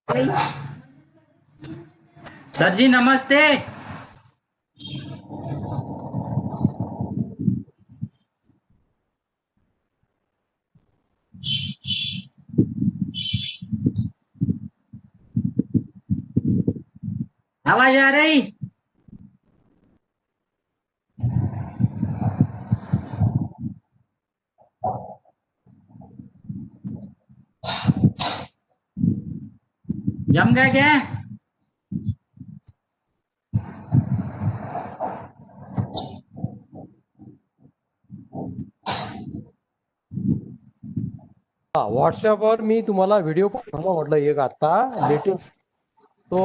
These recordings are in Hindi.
सर जी नमस्ते। आवाज आ रही? जम गया क्या? व्हॉट्सअपवर मी तुम्हाला व्हिडिओ पाठवला म्हटलं एक आता लेटेस्ट तो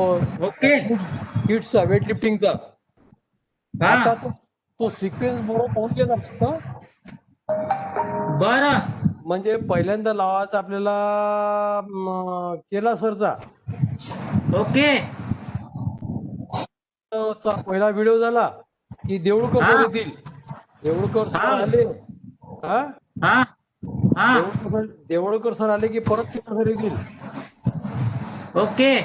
ओके. किड्सचा वेट लिफ्टिंगचा. हा. आता तो सिक्वेन्स बरोबर पाहून घे ना फक्त. बरं. म्हणजे पहिल्यांदा लावायचा आपल्याला केला सरचा ओके. पहिला व्हिडिओ झाला की देऊळकर हा सर येतील. देऊळकर हा सर आले. हा हा हा. देऊळकर सर आले की परत केला सर येतील. ओके.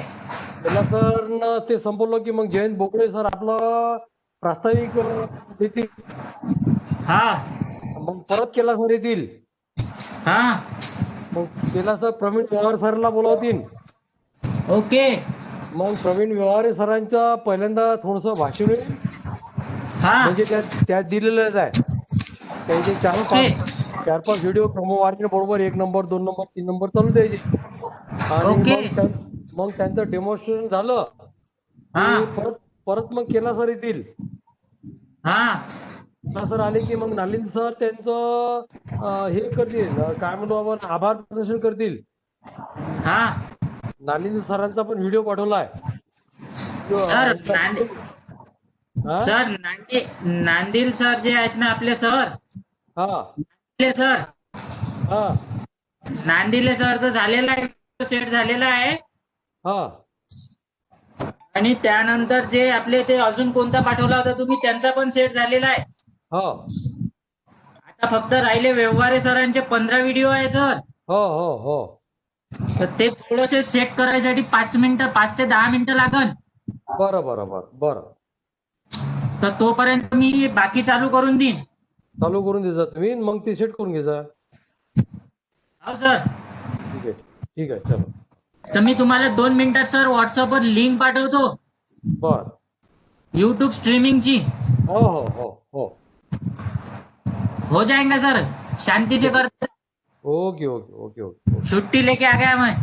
केला सर ते संपवलं की मग जयंत बोकडे सर आपलं प्रास्ताविक देतील. हा मग परत केला सर येतील. हा. मग केला सर प्रवीण व्यवहार सरला बोलावतील. ओके. मग प्रवीण व्यवहारे सरांचा पहिल्यांदा थोडस भाषण होईल. हा. म्हणजे त्यात दिलेलंच आहे त्यांचे चार ओके. पाच चार पाच व्हिडिओ क्रमवारीने बरोबर 1 नंबर 2 नंबर 3 नंबर चालू द्यायचे. आणि ओके. मग त्यांचं डेमॉन्स्ट्रेशन झालं हा की परत परत मग केला सर येतील. हा. केला सर आले की मग नालिंद सर त्यांचं हे करतील, काय म्हणतो आपण, आभार प्रदर्शन करतील. हा. नालिंद सरांचा पण व्हिडिओ पाठवलाय. सर व्हिडिओ हा सर नांदिल सर जे आहेत ना आपले सर, हा नांदिले सर, हा नांदिले सरचं झालेला आहे, सेट झालेला आहे. हा आणि त्यानंतर जे आपले ते अजून कोणता पाठवला होता तुम्ही, त्यांचा पण सेट झालेला आहे. हो आता फक्त राहिले व्यवहारे सरांचे 15 व्हिडिओ आहे सर. हो हो हो तर ते थोडेसे सेट करायसाठी 5 ते 10 मिनिटं लागल. बरं बरं बरं बरं. तर तोपर्यंत मी बाकी चालू करून देईन. चालू करून द्यायचा तुम्ही, मग ते सेट करून घ्यायचा. हो सर. ठीक आहे ठीक आहे चलो. तर मी तुम्हाला 2 मिनिटात सर व्हॉट्सअपवर लिंक पाठवतो बर. यूट्यूब स्ट्रीमिंगची. हो हो हो हो. हो जाएगा सर, शांति से करते. ओके ओके ओके ओके छुट्टी लेके आ गया मैं.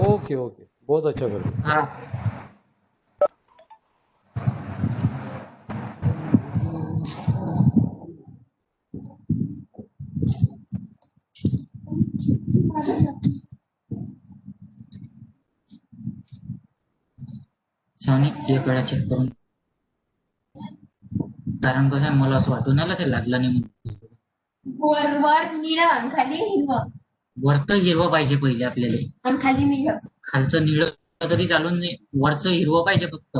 ओके ओके बहुत अच्छा कर दिया. हाँ. स्वामी एक वेळा चेक करून, कारण कसं आहे, मला असं वाटून आलं ते लागलं नाही म्हणून. वर वर निळं आणि खाली हिरवं. वरचं हिरवं पाहिजे पहिले आपल्याला, आणि खाली निळं. खालचं निळं तरी चालून नाही, वरचं हिरवं पाहिजे फक्त.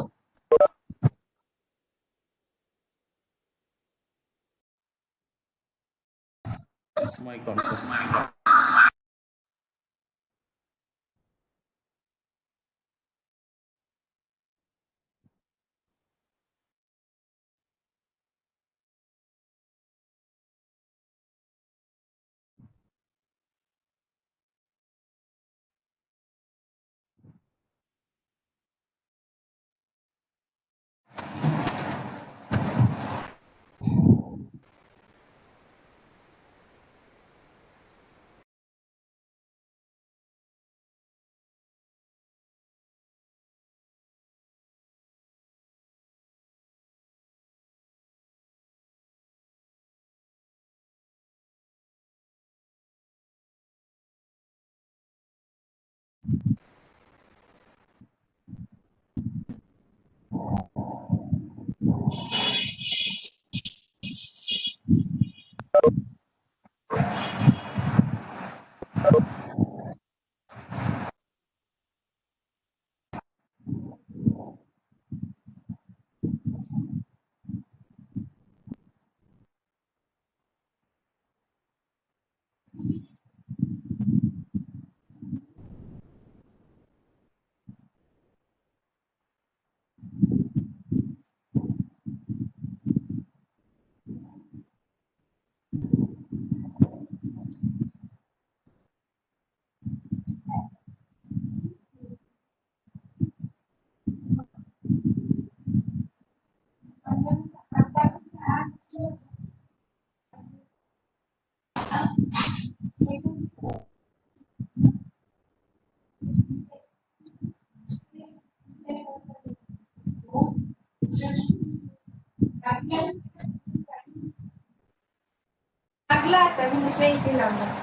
लागला आता मी दुसऱ्या इथे लावला.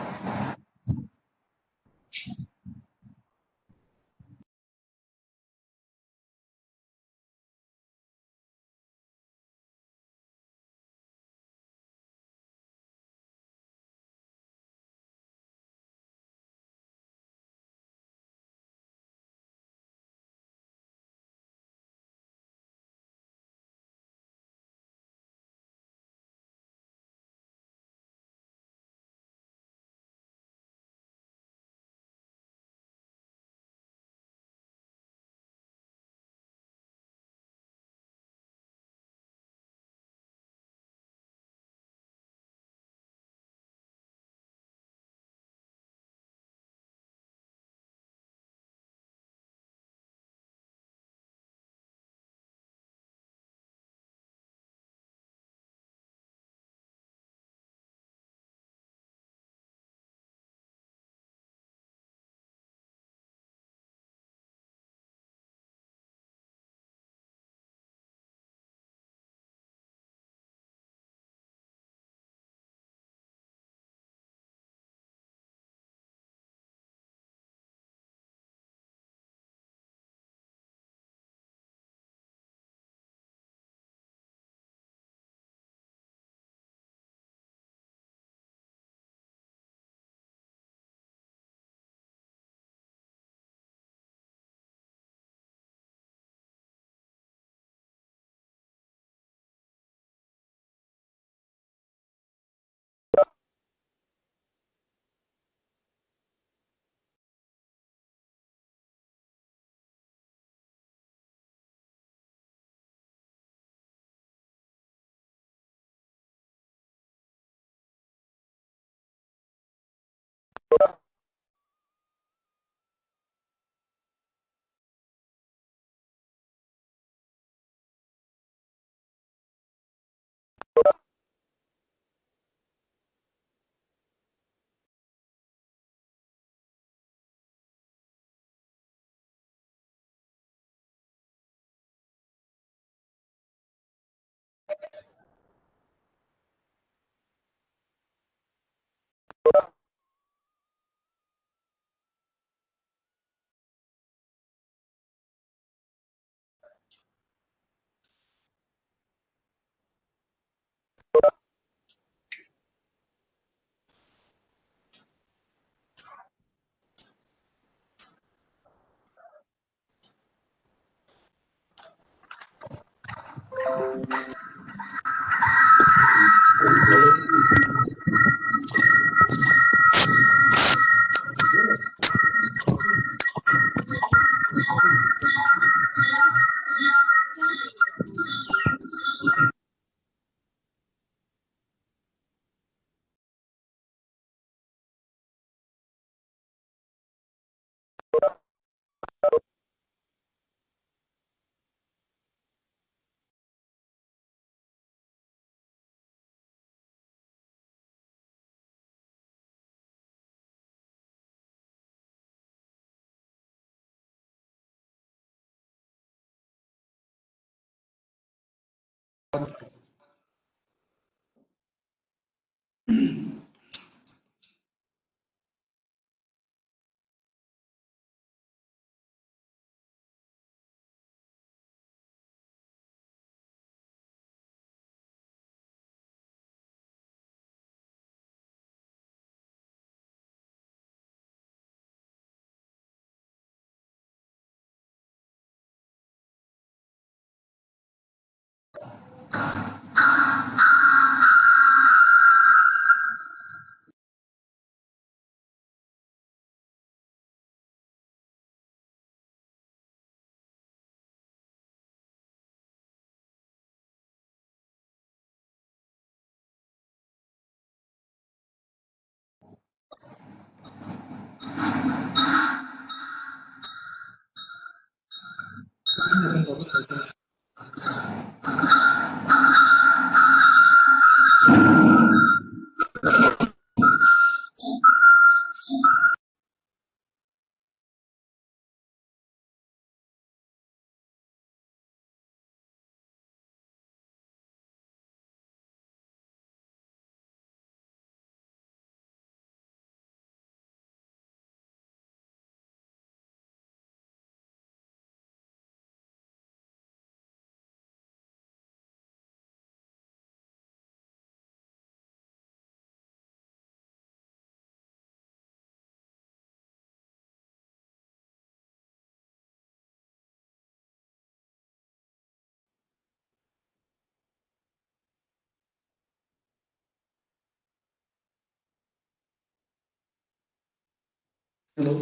हॅलो.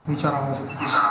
विचार आवाज येतो.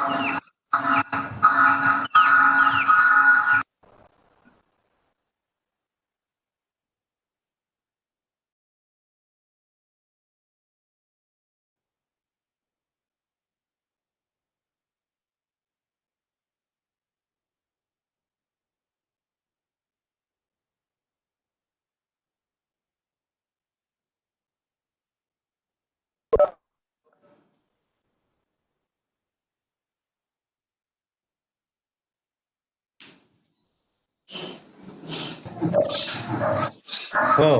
हो.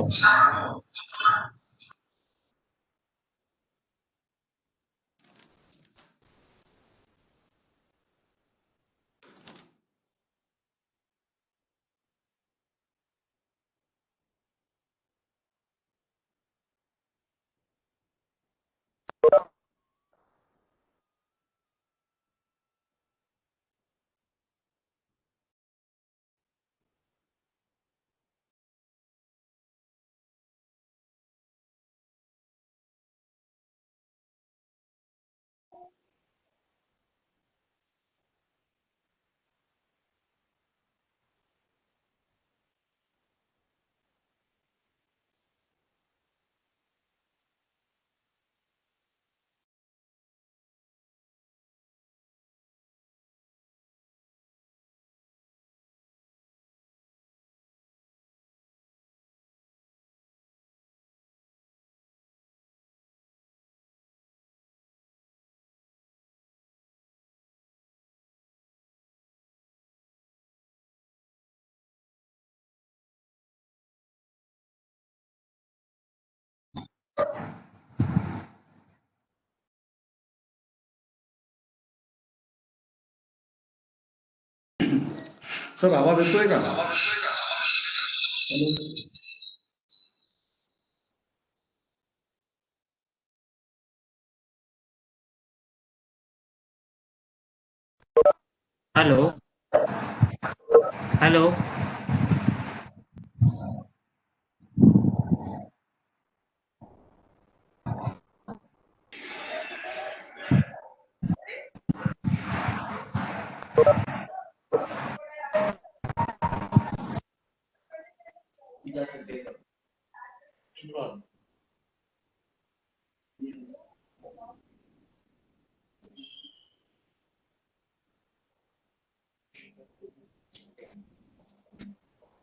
सर आवाज येतोय का? Hello. Hello. Hello.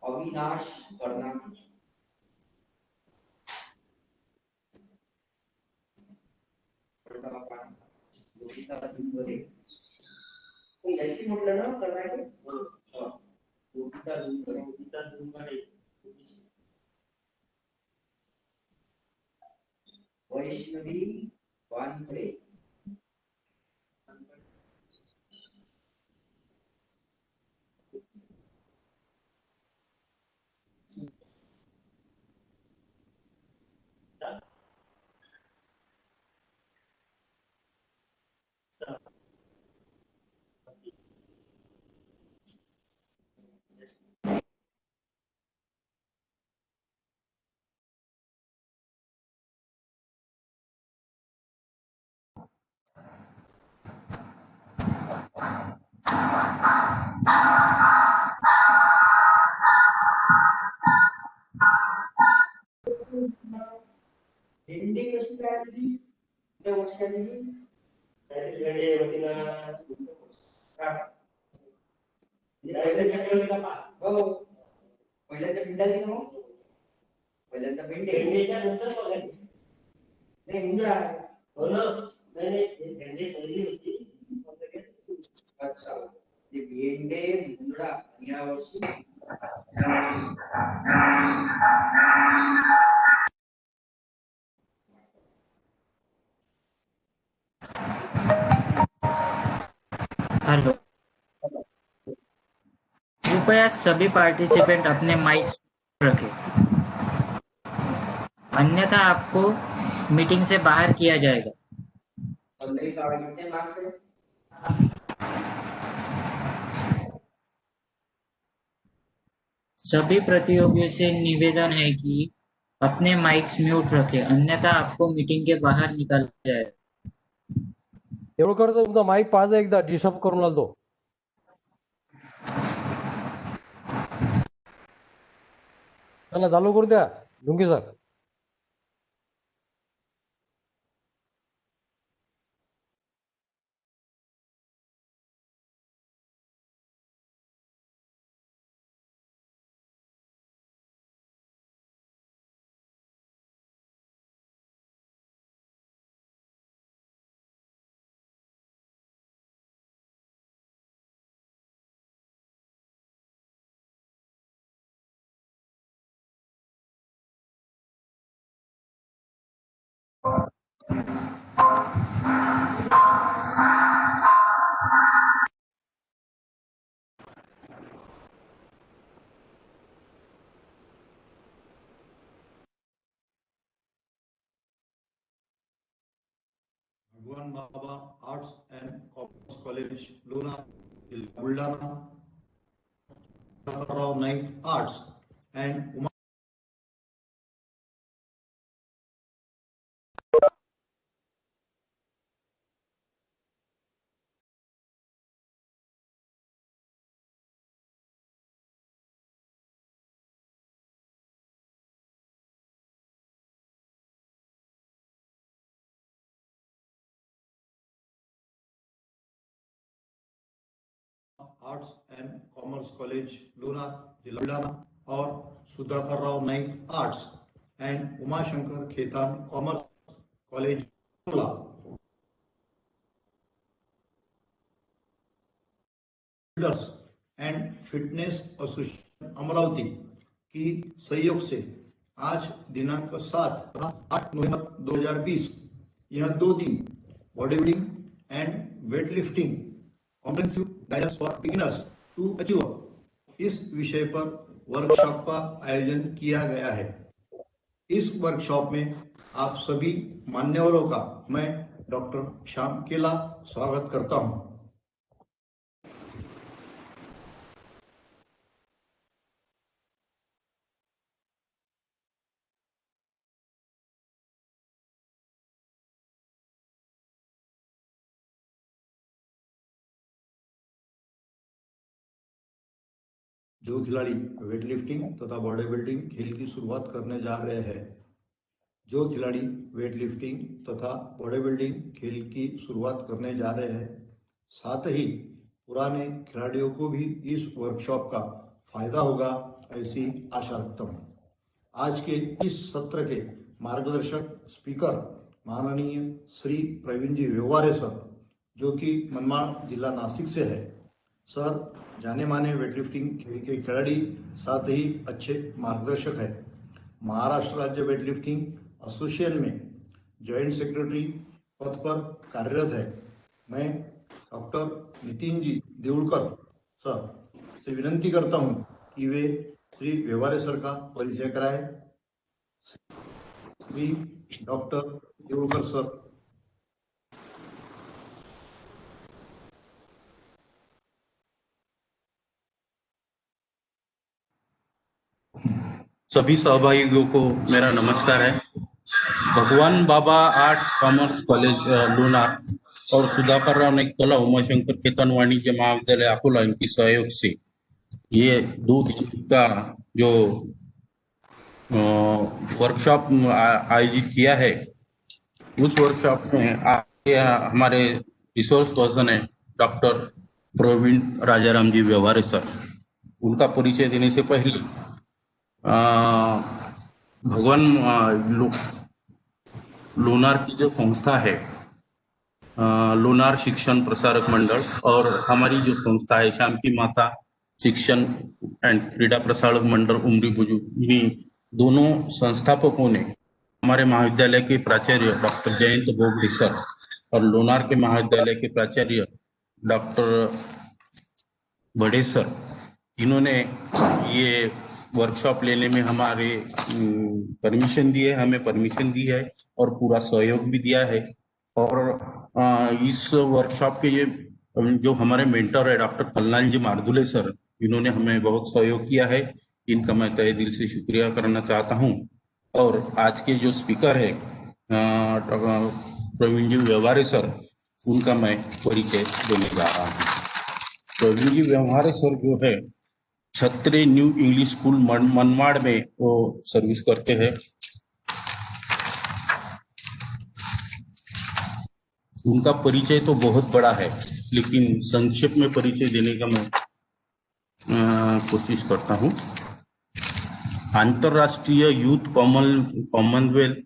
Avinash Karnataka म्हटलं ना कर्नाटक वैष्णवी वानखडे भेंडी कशी काय आली त्या वर्षाची हो पहिल्यांदा भिंडाली ना मग पहिल्यांदा भेंडे नाही मुंडळा अच्छा ते भेंडे मुंडळा या वर्षी हेलो, कृपया सभी पार्टिसिपेंट अपने माइक्स रखें, अन्यथा आपको मीटिंग से बाहर किया जाएगा। और मेरी कार कितने मार्क्स है सभी प्रतियोगियों से निवेदन है कि अपने माइक्स म्यूट रखें, अन्यथा आपको मीटिंग के बाहर निकाला जाएगा। देवळकर तुमचा माईक पाहिजे एकदा डिस्टर्ब करून आलो. चला चालू करू द्या डुंगी sir. Bhagwan Baba arts and commerce college Lona Buldhana, Rao Naik arts and Uma arts and commerce college Lona जिला बुलढाणा और Sudhakar Rao Naik arts and Umashankar Khetan commerce college Akola and fitness association Amravati की सहयोग से आज दिनांक 7-8 नवंबर 2020 यह 2 दिन bodybuilding and weightlifting comprehensive guidance for beginners to achieve इस विषय पर वर्कशॉप का आयोजन किया गया है। इस वर्कशॉप में आप सभी मान्यवरों का मैं डॉक्टर श्याम केला स्वागत करता हूं। जो खिलाड़ी वेट लिफ्टिंग तथा बॉडी बिल्डिंग खेल की शुरुआत करने जा रहे हैं, जो खिलाड़ी वेट लिफ्टिंग तथा बॉडी बिल्डिंग खेल की शुरुआत करने जा रहे हैं, साथ ही पुराने खिलाड़ियों को भी इस वर्कशॉप का फायदा होगा ऐसी आशा रखता हूँ। आज के इस सत्र के मार्गदर्शक स्पीकर माननीय श्री प्रवीण जी व्यवहारे सर, जो कि मनमाड़ जिला नासिक से है। सर जाने माने वेटलिफ्टिंग खेल के खिलाड़ी, साथ ही अच्छे मार्गदर्शक है। महाराष्ट्र राज्य वेटलिफ्टिंग एसोसिएशन में जॉइंट सेक्रेटरी पद पर कार्यरत है। मैं डॉक्टर नितिन जी देवड़कर सर से विनंती करता हूं कि वे श्री व्यवहारे सर का परिचय कराएं। Shri doctor Devadkar sir. सभी सहभागियों को मेरा नमस्कार है। Bhagwan Baba arts commerce college Lonar और सुधाकर राव नाईक कला उमाशंकर खेतान वाणिज्य महाविद्यालय अकोला इनकी सहयोग से ये 2 दिन का जो वर्कशॉप आयोजित किया है, उस वर्कशॉप में हमारे रिसोर्स पर्सन है डॉक्टर प्रवीण राजाराम जी व्यवहारे सर। उनका परिचय देने से पहले भगवान लोनार की जो संस्था है लोनार शिक्षण प्रसारक मंडल और हमारी जो संस्था है श्याम की माता शिक्षण एंड क्रीड़ा प्रसारक मंडल उमरी बुजुर्ग, इन्हीं दोनों संस्थापकों ने हमारे महाविद्यालय के प्राचार्य डॉक्टर जयंत बोगड़ी सर और लोनार के महाविद्यालय के प्राचार्य डॉक्टर बड़े सर, इन्होंने ये वर्कशॉप लेने में हमारे परमिशन दिए, हमें परमिशन दी है और पूरा सहयोग भी दिया है। और इस वर्कशॉप के ये जो हमारे मेंटर है डॉक्टर कल्याण जी मार्दुले सर, इन्होंने हमें बहुत सहयोग किया है। इनका मैं तहे दिल से शुक्रिया करना चाहता हूँ। और आज के जो स्पीकर है प्रवीण जी व्यवहारे सर, उनका मैं परिचय देने जा रहा हूँ। प्रवीण जी व्यवहारे सर जो है Chhatre new English school Manmad में वो सर्विस करते हैं। उनका परिचय तो बहुत बड़ा है, लेकिन संक्षेप में परिचय देने का मैं कोशिश करता हूँ। अंतरराष्ट्रीय यूथ कॉमनवेल्थ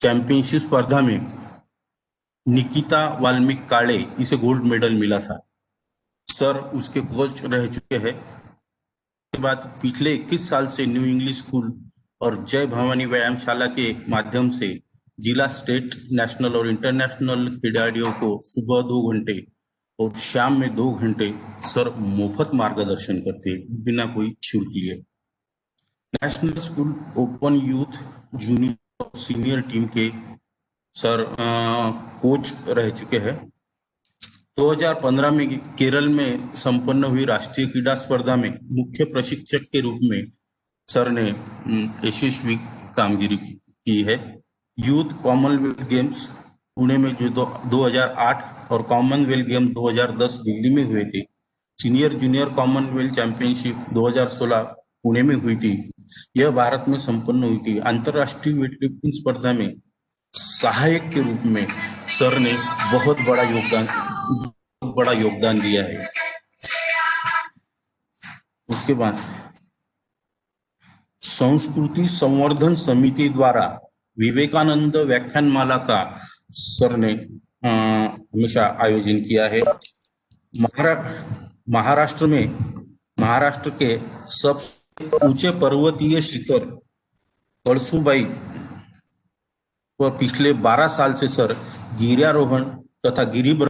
चैंपियनशिप स्पर्धा में निकिता वाल्मीकि काले इसे गोल्ड मेडल मिला था। सर उसके कोच रह चुके हैं। के बाद पिछले 21 साल से न्यू इंग्लिश स्कूल और जय भवानी व्यायामशाला के माध्यम से जिला, स्टेट, नेशनल और इंटरनेशनल खिलाड़ियों को सुबह 2 घंटे और शाम में 2 घंटे सर मुफ्त मार्गदर्शन करते हैं बिना कोई शुल्क लिए। National school open youth junior और सीनियर टीम के सर कोच रह चुके हैं। 2015 में केरल में संपन्न हुई राष्ट्रीय क्रीड़ा स्पर्धा में मुख्य प्रशिक्षक के रूप में सर ने यशस्वी कामगिरी की है। यूथ कॉमनवेल्थ गेम्स पुणे में जो 2008 और कॉमनवेल्थ गेम 2010 दिल्ली में हुए थे, senior junior Commonwealth championship 2016 Pune में हुई थी, यह भारत में संपन्न हुई थी। अंतरराष्ट्रीय वेटलिफ्टिंग स्पर्धा में सहायक के रूप में सर ने बहुत बड़ा योगदान दिया है। उसके बाद संस्कृति संवर्धन समिति द्वारा विवेकानंद व्याख्यानमाला का सर ने हमेशा आयोजन किया है। महाराष्ट्र के सबसे ऊंचे पर्वतीय शिखर कळसूबाई पर पिछले 12 साल से सर गिर्यारोहण तथा गिरिभ्रमण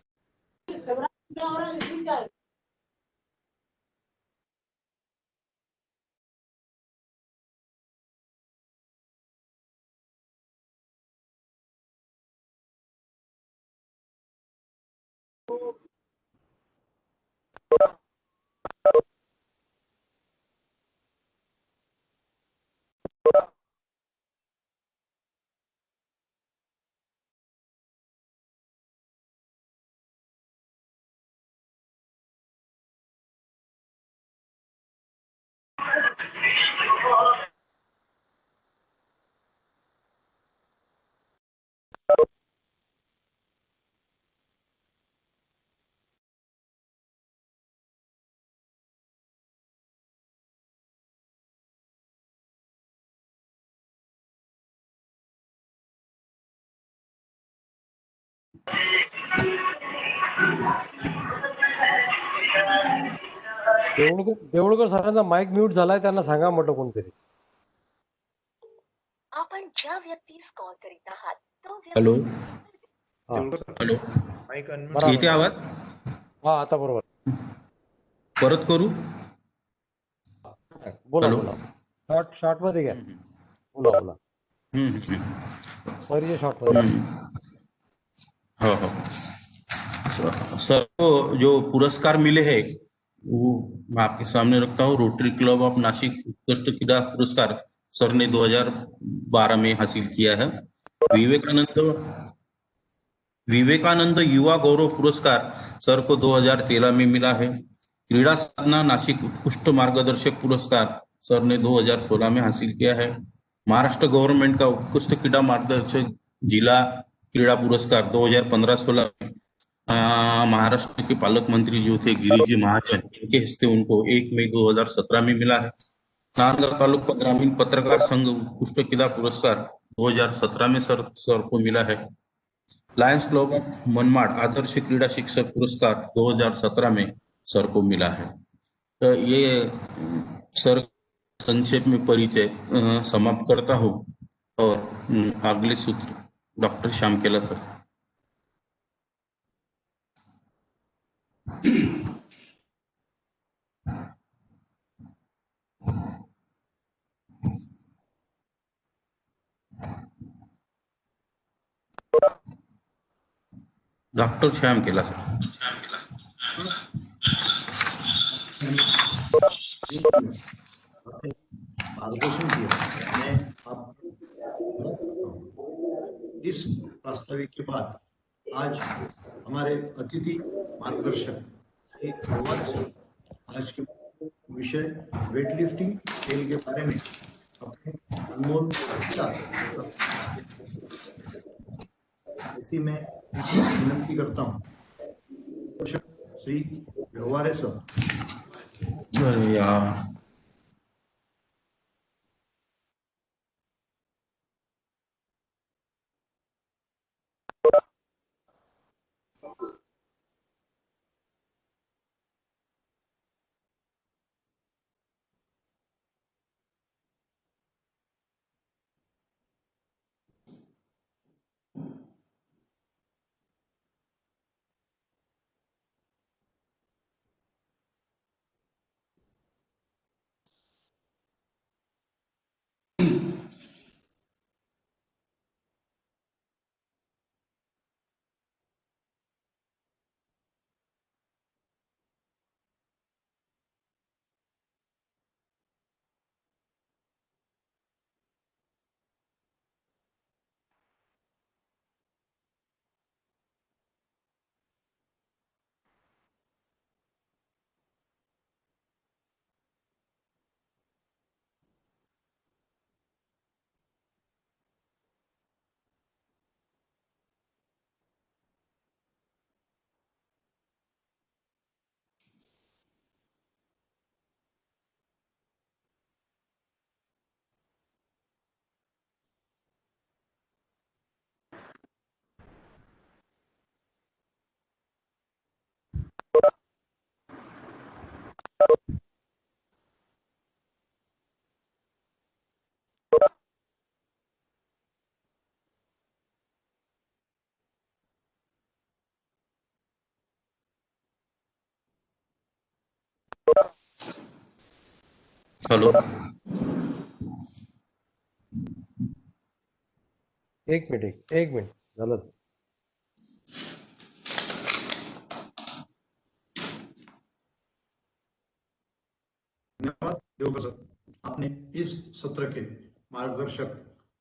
देवळकर सरांचा माईक म्यूट झालाय, त्यांना सांगा म्हटलं कोणतरी. आपण ज्या व्यक्तीस कॉल करीत आहात तो हॅलो हा. हॅलो, येते आवाज? हा आता बरोबर. परत करू? बोला हॅलो. बोला. शॉर्ट मध्ये घ्या. बोला बोला. परिचय शॉर्ट मध्ये. हाँ हाँ सर को जो पुरस्कार मिले हैं वो मैं आपके सामने रखता हूँ। रोटरी क्लब ऑफ नासिक उत्कृष्ट क्रीड़ा पुरस्कार सर ने 2012 में हासिल किया है। विवेकानंद युवा गौरव पुरस्कार सर को 2013 में मिला है। क्रीड़ा साधना नासिक उत्कृष्ट मार्गदर्शक पुरस्कार सर ने 2016 में हासिल किया है। महाराष्ट्र गवर्नमेंट का उत्कृष्ट क्रीड़ा मार्गदर्शक जिला क्रीड़ा पुरस्कार 2015-16 में महाराष्ट्र के पालक मंत्री जो थे गिरिश जी महाजन, इनके हस्ते उनको 1 मई 2017 में मिला है। नांदगांव तालुका ग्रामीण पत्रकार संघ उत्कृष्ट क्रीड़ा पुरस्कार 2017 में सर को मिला है। लायंस क्लब ऑफ मनमाड आदर्श क्रीड़ा शिक्षक पुरस्कार 2017 में सर को मिला है। तो ये सर संक्षेप में परिचय समाप्त करता हूँ और अगले सूत्र doctor Shyamkela sir. Doctor Shyamkela sir. मार्गदर्शन किया। मैं आपको इस प्रास्ताविक के बाद आज हमारे अतिथि मार्गदर्शक श्री भगवान सर आज के विषय वेट लिफ्टिंग खेल के बारे में अपने अनमोल ऐसी मैं विनंती करता हूँ श्री व्यवहारे सर। अरे यार, हेलो, एक मिनिट झालं। धन्यवाद योगा सर। आपने इस सत्र के मार्गदर्शक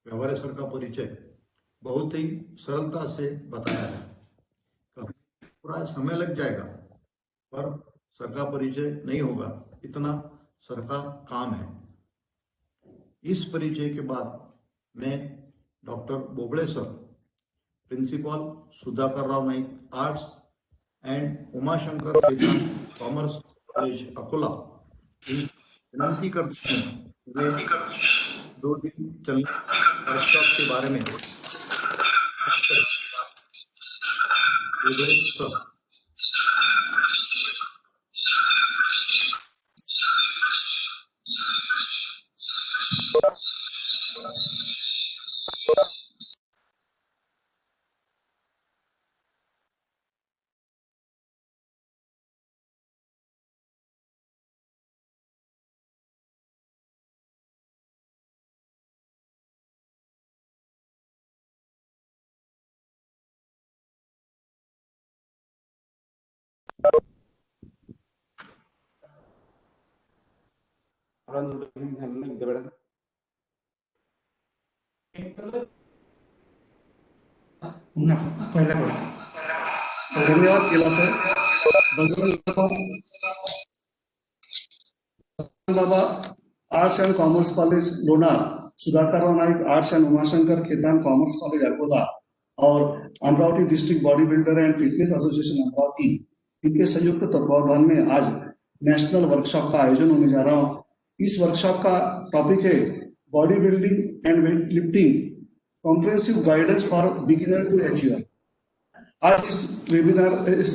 व्यवहारे सर का परिचय बहुत ही सरलता से बताया है। पूरा समय लग जाएगा पर सर का परिचय नहीं होगा, इतना सर का काम है। इस परिचय के बाद मैं doctor Bobade sir, principal Sudhakar Rao Naik arts and Umashankar Khetan commerce college Akola विनंती करते हैं वे 2 दिन चलने वर्कशॉप के बारे में सर। धन्यवाद Kela sir. Baba arts and commerce college Lonar, Sudhakarrao Naik arts and Umashankar Khetan commerce college Akola और Amravati district body builder and fitness association Amravati, इनके संयुक्त तत्वावधान में आज नेशनल वर्कशॉप का आयोजन होने जा रहा हूँ। इस वर्कशॉप का टॉपिक है bodybuilding and weightlifting comprehensive guidance for beginner to achiever. आज इस वेबिनार इस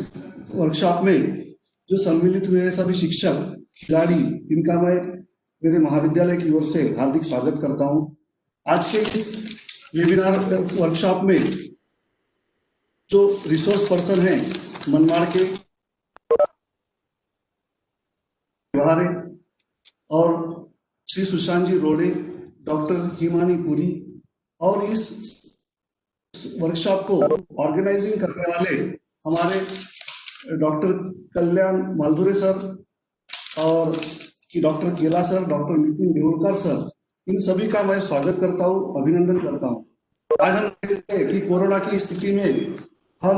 वर्कशॉप में जो सम्मिलित हुए हैं सभी शिक्षक खिलाड़ी, इनका मैं मेरे महाविद्यालय की ओर से हार्दिक स्वागत करता हूं। आज के इस वेबिनार वर्कशॉप में जो रिसोर्स पर्सन हैं मनमाड़ के व्यवहारे और श्री सुशांत जी रोडे, डॉक्टर हिमानी पुरी, और इस वर्कशॉप को ऑर्गेनाइजिंग करने वाले हमारे डॉक्टर कल्याण मालधुरे सर और डॉक्टर केला सर, डॉक्टर नितिन देवड़कर सर, इन सभी का मैं स्वागत करता हूँ, अभिनंदन करता हूँ। आज हम देखते हैं कि कोरोना की स्थिति में हम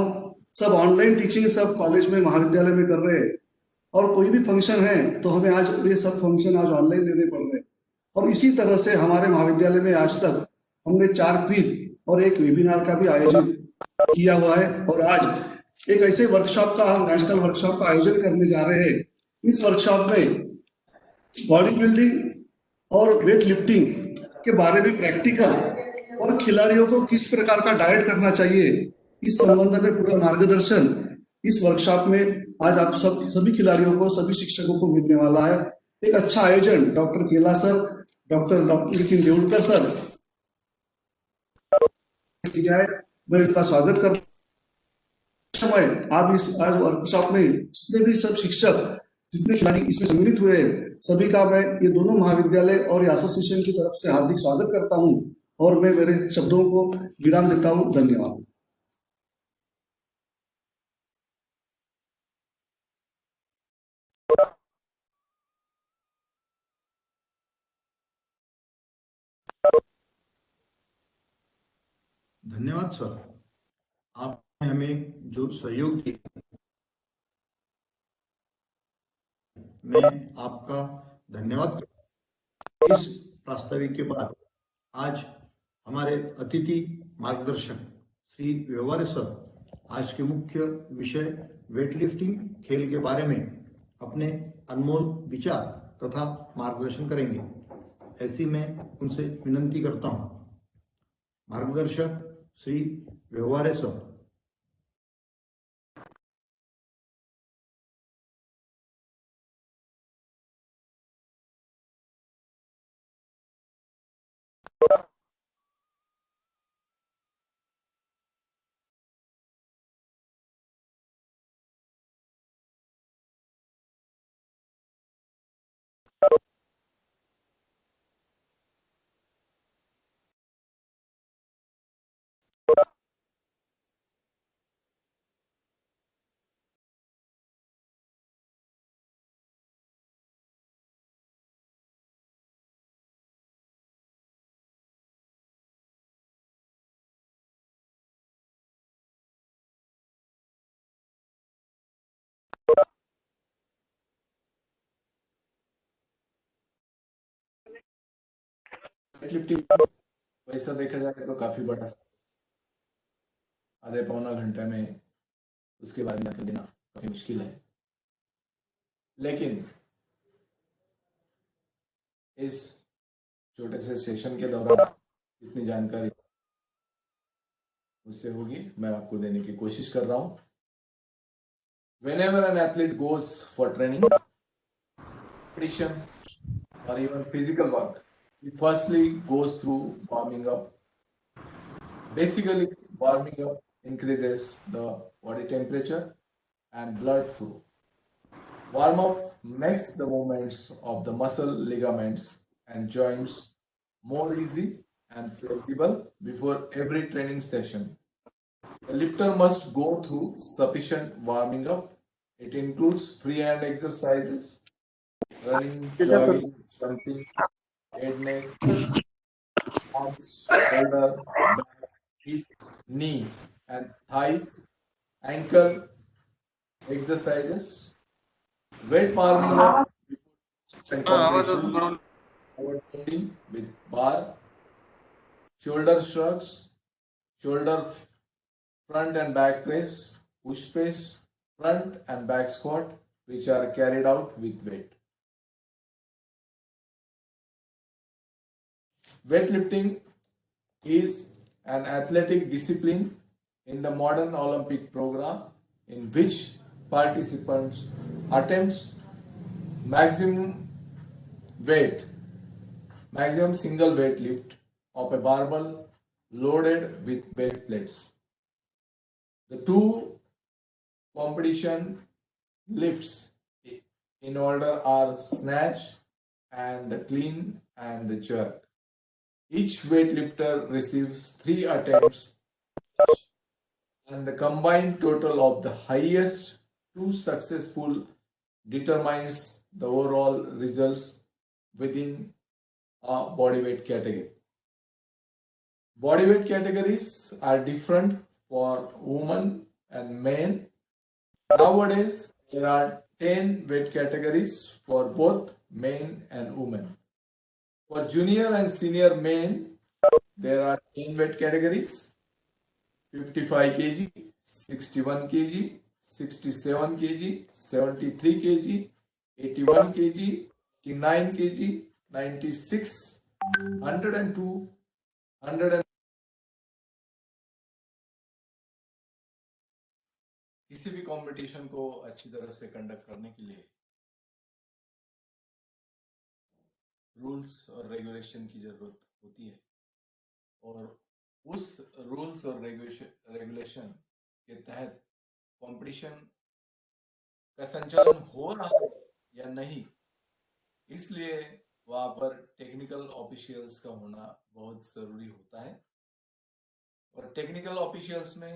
सब ऑनलाइन टीचिंग सब कॉलेज में महाविद्यालय में कर रहे हैं, और कोई भी फंक्शन है तो हमें आज ये सब फंक्शन आज ऑनलाइन लेने पड़ रहे हैं। और इसी तरह से हमारे महाविद्यालय में आज तक हमने 4 क्विज और एक वेबिनार का भी आयोजन किया हुआ है, और आज एक ऐसे वर्कशॉप का हम नेशनल वर्कशॉप का आयोजन करने जा रहे हैं। इस वर्कशॉप में बॉडी बिल्डिंग और वेट लिफ्टिंग के बारे में प्रैक्टिकल और खिलाड़ियों को किस प्रकार का डाइट करना चाहिए, इस संबंध में पूरा मार्गदर्शन इस वर्कशॉप में आज आप सभी खिलाड़ियों को, सभी शिक्षकों को मिलने वाला है। एक अच्छा आयोजन डॉक्टर केला सर, डॉक्टर नितिन देवड़कर सर किया है, मैं इनका स्वागत करता हूं। आप इस आज वर्कशॉप में जितने भी सब शिक्षक, जितने खिलाड़ी इसमें सम्मिलित हुए हैं, सभी का मैं ये दोनों महाविद्यालय और एसोसिएशन की तरफ से हार्दिक स्वागत करता हूं, और मैं मेरे शब्दों को विराम देता हूं। धन्यवाद। धन्यवाद सर, आपने हमें जो सहयोग दिया, मैं आपका धन्यवाद करता हूं। इस प्रास्ताविक के बाद आज हमारे अतिथि मार्गदर्शक श्री व्यवहारे सर आज के मुख्य विषय वेट लिफ्टिंग खेल के बारे में अपने अनमोल विचार तथा मार्गदर्शन करेंगे। ऐसी मैं उनसे विनंती करता हूं। मार्गदर्शक श्री व्यवहारे सर। वेटलिफ्टिंग वैसा देखा जाए तो काफी बड़ा, आधे पौना घंटे में उसके बारे में देना काफी मुश्किल है, लेकिन इस छोटे से सेशन के दौरान जितनी जानकारी मुझसे होगी मैं आपको देने की कोशिश कर रहा हूं। Whenever an athlete goes for training, competition, or even physical work, he firstly goes through warming up. Basically, warming up increases the body temperature and blood flow. Warm up makes the movements of the muscle, ligaments, and joints more easy and flexible before every training session. The lifter must go through sufficient warming up. It includes free hand exercises, running, jogging, jumping, head, neck, arms, shoulder, back, hip, knee, and thighs, ankle exercises, weight warming up, and compression, overloading with bar, shoulder shrugs, shoulder front and back press, push press, front and back squat, which are carried out with weight. Weightlifting is an athletic discipline in the modern Olympic program in which participants attempts maximum single weight lift of a barbell loaded with weight plates. The two competition lifts in order are snatch and the clean and the jerk. Each weightlifter receives 3 attempts and the combined total of the highest 2 successful determines the overall results within a bodyweight category. Bodyweight categories are different for women and men. Nowadays, there are 10 weight categories for both men and women. For junior and senior men, there are 10 weight categories: 55 kg, 61 kg, 67 kg, 73 kg, 81 kg, 89 kg, 96, 102, 100. किसी भी कंपटीशन को अच्छी तरह से कंडक्ट करने के लिए रूल्स और रेगुलेशन की जरूरत होती है और उस रूल्स और रेगुलेशन के तहत कंपटीशन का संचालन हो रहा है या नहीं, इसलिए वहां पर टेक्निकल ऑफिशियल्स का होना बहुत जरूरी होता है। और टेक्निकल ऑफिशियल्स में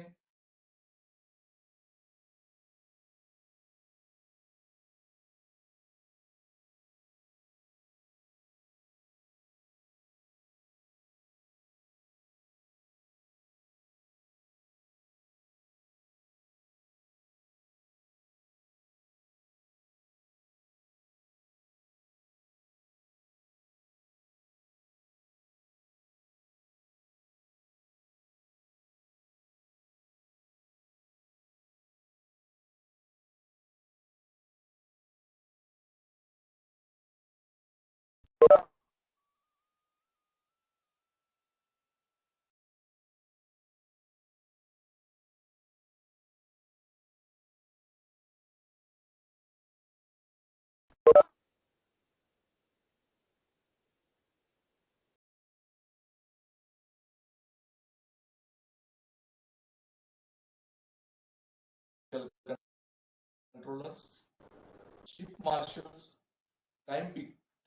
controllers, ship marshals,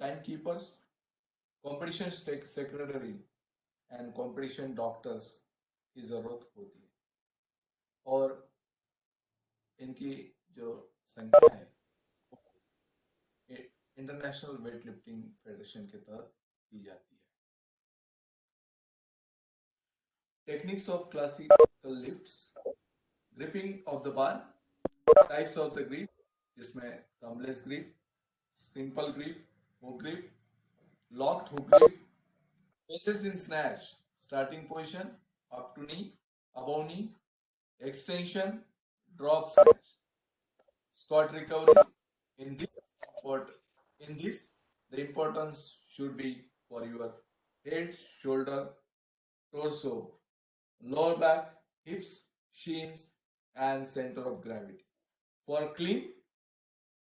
timekeepers, competition secretary and competition doctors की जरूरत होती है और इनकी जो संख्या है इंटरनेशनल वेट लिफ्टिंग फेडरेशन के तहत की जाती है। Techniques of classical lifts, gripping of the bar, types of the grip जिसमें thumbless grip, simple grip, hook grip, locked hook grip, phases in snatch, starting position, up to knee, above knee, extension, drop snatch, squat recovery. In this, the importance should be for your head, shoulder, torso, lower back, hips, shins, and center of gravity. For clean,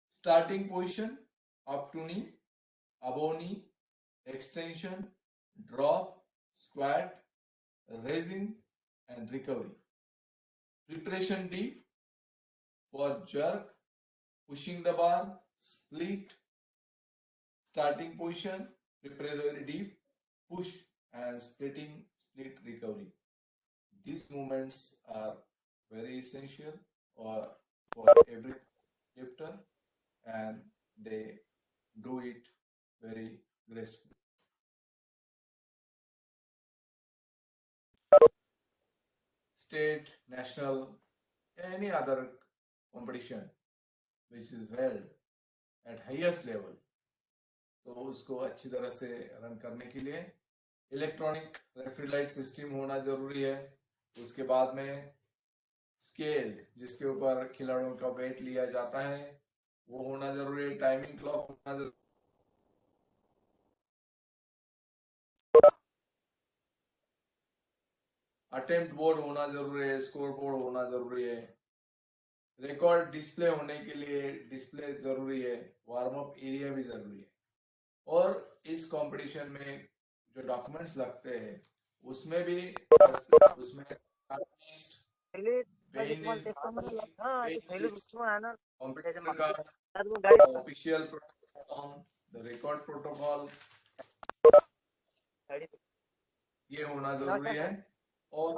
starting position, up to knee, above knee, extension, drop, squat, raising, and recovery. Preparation deep for jerk, pushing the bar, split, starting position, preparatory deep, push, and split recovery. These movements are very essential for every lifter and they do it very gracefully. State, national, any other competition which is held at highest level, तो उसको अच्छी तरह से रन करने के लिए इलेक्ट्रॉनिक रेफरी लाइट सिस्टम होना जरूरी है। उसके बाद में स्केल जिसके ऊपर खिलाड़ियों का वेट लिया जाता है वो होना जरूरी है, टाइमिंग क्लॉक होना जरूरी, अटेम्प्ट बोर्ड होना जरूरी है, स्कोर बोर्ड होना जरूरी है, रिकॉर्ड डिस्प्ले होने के लिए डिस्प्ले जरूरी है, वार्म अप एरिया भी जरूरी है। और इस कंपटीशन में जो डॉक्यूमेंट्स लगते हैं उसमें भी उसमें कंप्यूटर का official form, the record protocol, ये होना जरूरी है। और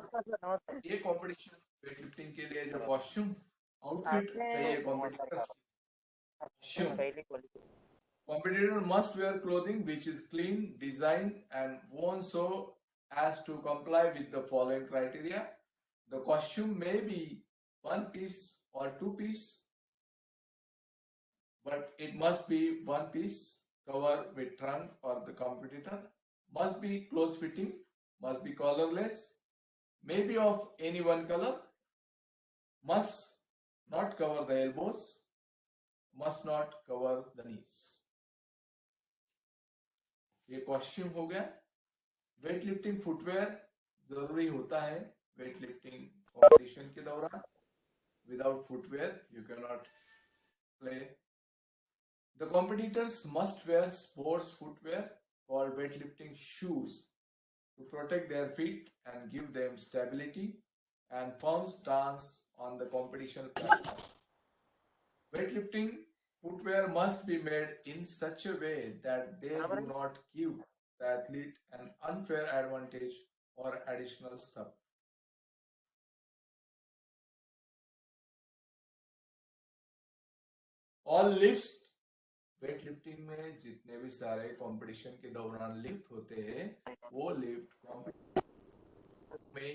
ये कंपटीशन वेट लिफ्टिंग के लिए जो कॉस्ट्यूम आउटफिट चाहिए competitors, competitor must wear clothing which is clean, designed and worn so as to comply with the following criteria. The costume may be one piece or two piece, but it must be one piece cover with trunk or the competitor, must be close fitting, must be collarless, may be of any one color, must not cover the elbows, must not cover the knees. ये कॉस्ट्यूम हो गया। वेट लिफ्टिंग फुटवेयर जरूरी होता है वेट लिफ्टिंग कॉम्पिटिशन के दौरान, without footwear you can not play. The competitors must wear sports footwear called weightlifting shoes to protect their feet and give them stability and firm stance on the competition platform. Weightlifting footwear must be made in such a way that they do not give the athlete an unfair advantage or additional step. All lifts, weightlifting में जितने भी सारे कंपटीशन के दौरान लिफ्ट होते हैं वो लिफ्ट कंपटीशन में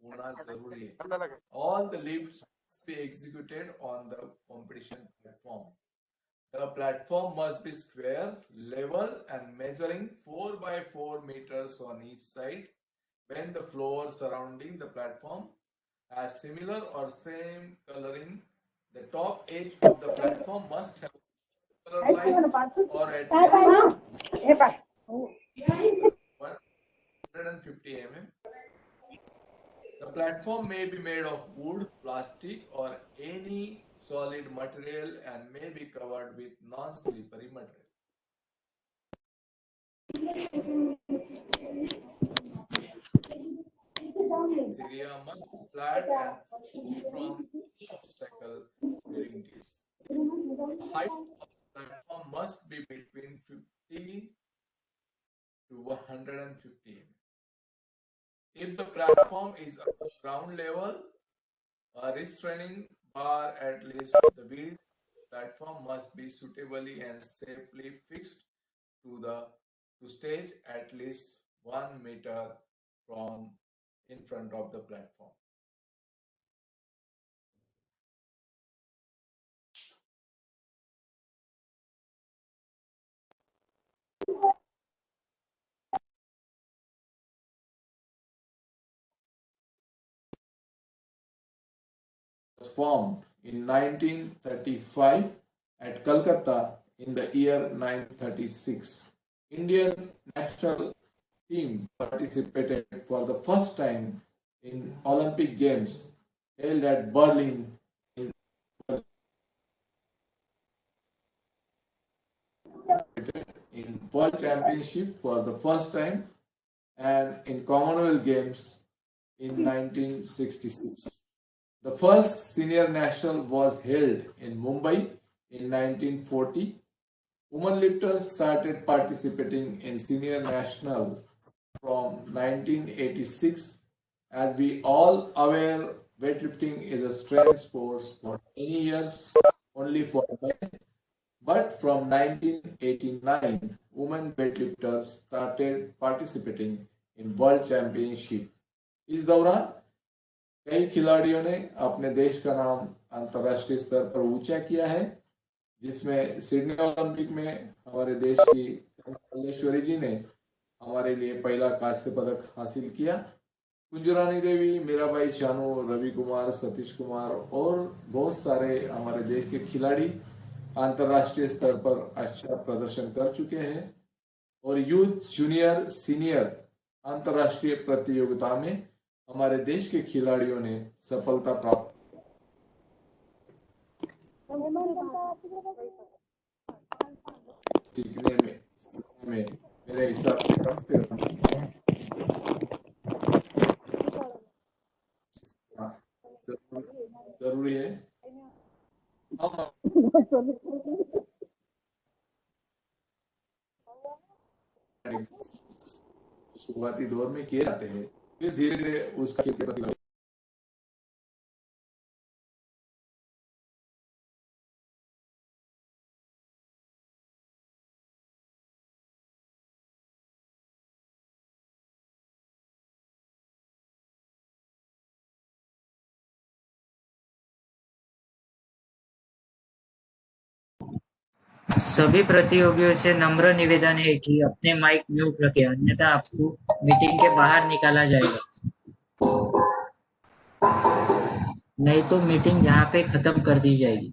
होना जरूरी है। All the lifts must be executed on the competition platform. The platform must be square, level and measuring 4 by 4 meters on each side. When the floor surrounding the platform has similar or same coloring, the top edge of the platform must have color line or at least 150 mm. The platform may be made of wood, plastic or any solid material and may be covered with non-slippery material. This area must be flat and free from any obstacle during this. The height of the platform must be between 50 to 150 mm. If the platform is above ground level, a restraining bar at least the width of the platform must be suitably and safely fixed to stage at least 1 meter from in front of the platform. Was formed in 1935 at Calcutta in the year 1936. Indian national team participated for the first time in Olympic Games held at Berlin in World Championship for the first time and in Commonwealth Games in 1966. The first senior national was held in Mumbai in 1940. Women lifters started participating in senior national from 1986. As we all aware, weightlifting is a strength sport for many years only for men. But from 1989, women weightlifters started participating in World Championship. इस दौरान कई खिलाड़ियों ने अपने देश का नाम अंतर्राष्ट्रीय स्तर पर ऊंचा किया है, जिसमें सिडनी ओलंपिक में हमारे देश की कमलेश्वरी जी ने हमारे लिए पहला कांस्य पदक हासिल किया। कुंजरानी देवी, मीराबाई चानू, रवि कुमार, सतीश कुमार और बहुत सारे हमारे देश के खिलाड़ी अंतर्राष्ट्रीय स्तर पर अच्छा प्रदर्शन कर चुके हैं और यूथ, जूनियर, सीनियर अंतर्राष्ट्रीय प्रतियोगिता में हमारे देश के खिलाड़ियों ने सफलता प्राप्त सीखने में मेरे हिसाब से कम से कम हाँ, जरूरी है। हम शुरुआती दौर में किए जाते हैं, फिर धीरे धीरे उसका खेल के प्रति सभी प्रतियोगियों से नम्र निवेदन है कि अपने माइक म्यूट रखें, अन्यथा आपको मीटिंग के बाहर निकाला जाएगा, नहीं तो मीटिंग यहाँ पे खत्म कर दी जाएगी।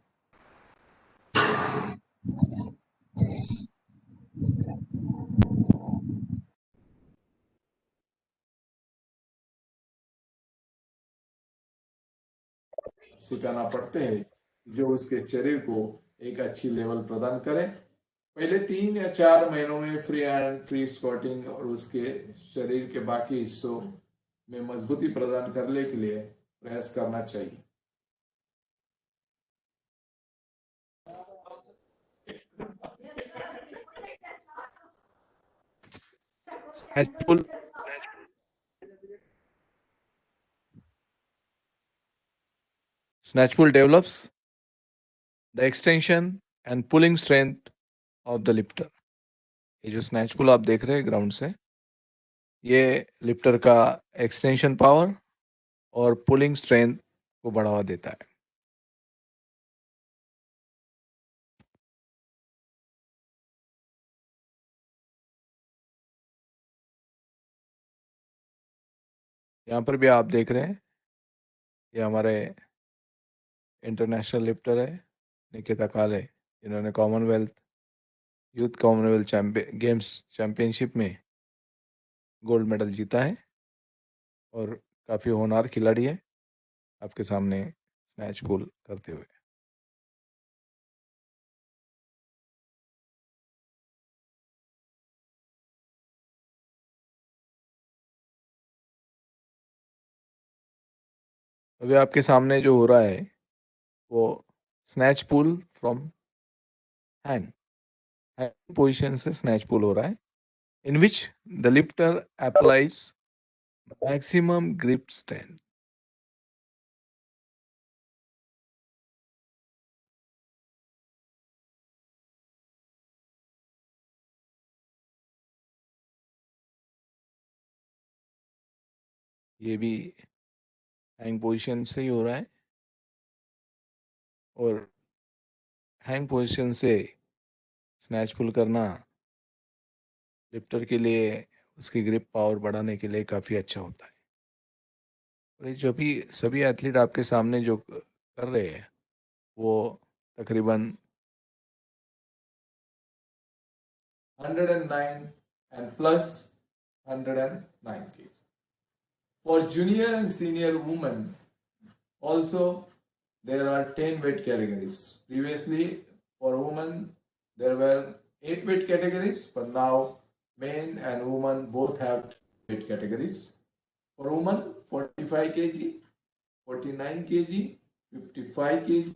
सिखाना पड़ते हैं जो उसके शरीर को एक अच्छी लेवल प्रदान करे। पहले 3 या 4 महीनों में फ्री हैंड, फ्री स्क्वाटिंग और उसके शरीर के बाकी हिस्सों में मजबूती प्रदान करने के लिए प्रयास करना चाहिए। Snatch pull develops the extension and pulling strength of the lifter. ये जो स्नैच पुल आप देख रहे हैं ग्राउंड से, ये लिफ्टर का एक्सटेंशन पावर और पुलिंग स्ट्रेंथ को बढ़ावा देता है। यहाँ पर भी आप देख रहे हैं, ये हमारे इंटरनेशनल लिफ्टर है निकिता काले, इन्होंने यूथ कॉमनवेल्थ गेम्स चैंपियनशिप में गोल्ड मेडल जीता है और काफ़ी होनहार खिलाड़ी है आपके सामने स्नैच पुल करते हुए। अभी आपके सामने जो हो रहा है वो snatch pull from hand position से स्नैच पुल हो रहा है, in which the lifter applies maximum grip strength. ये भी हैंग पोजीशन से ही हो रहा है और हैंग पोजीशन से स्नैच पुल करना लिफ्टर के लिए उसकी ग्रिप पावर बढ़ाने के लिए काफ़ी अच्छा होता है। और ये जो भी सभी एथलीट आपके सामने जो कर रहे हैं वो तकरीबन 109 and plus 109 kg. For junior and senior women, also there are 10 weight categories. Previously, for women, there were 8 weight categories, but now men and women both have weight categories. For women, 45 kg, 49 kg, 55 kg,